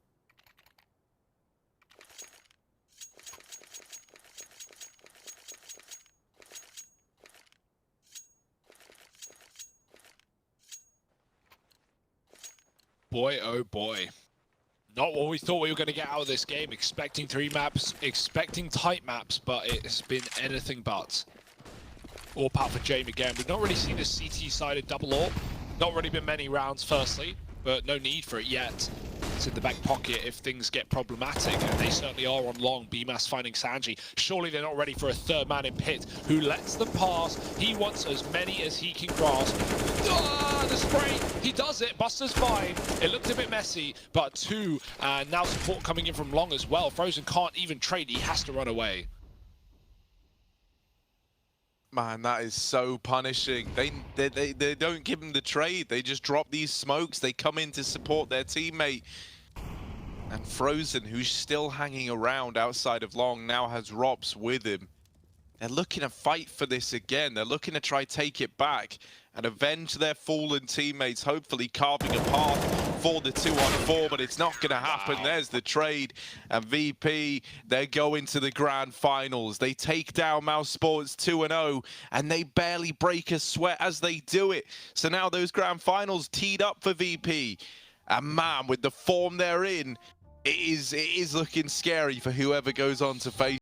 Boy, oh boy. Not what we thought we were going to get out of this game. Expecting 3 maps, expecting tight maps, but it has been anything but. All power for James again. We've not really seen a CT-sided double AWP. Not really been many rounds, firstly, but no need for it yet. It's in the back pocket if things get problematic, and they certainly are on long. BMAS finding Sanji. Surely they're not ready for a third man in pit who lets them pass. He wants as many as he can grasp. Ah, the spray! He does it. Buster's fine. It looked a bit messy, but 2, and now support coming in from long as well. Frozen can't even trade. He has to run away. Man, that is so punishing. They don't give him the trade. They just drop these smokes. They come in to support their teammate. And Frozen, who's still hanging around outside of long, now has Rops with him. They're looking to fight for this again. They're looking to try take it back and avenge their fallen teammates, hopefully carving a path for the 2-on-4, but it's not going to happen. Wow. There's the trade, and VP, they're going to the grand finals. They take down mousesports 2-0, and they barely break a sweat as they do it. So now those grand finals teed up for VP. And man, with the form they're in, it is looking scary for whoever goes on to face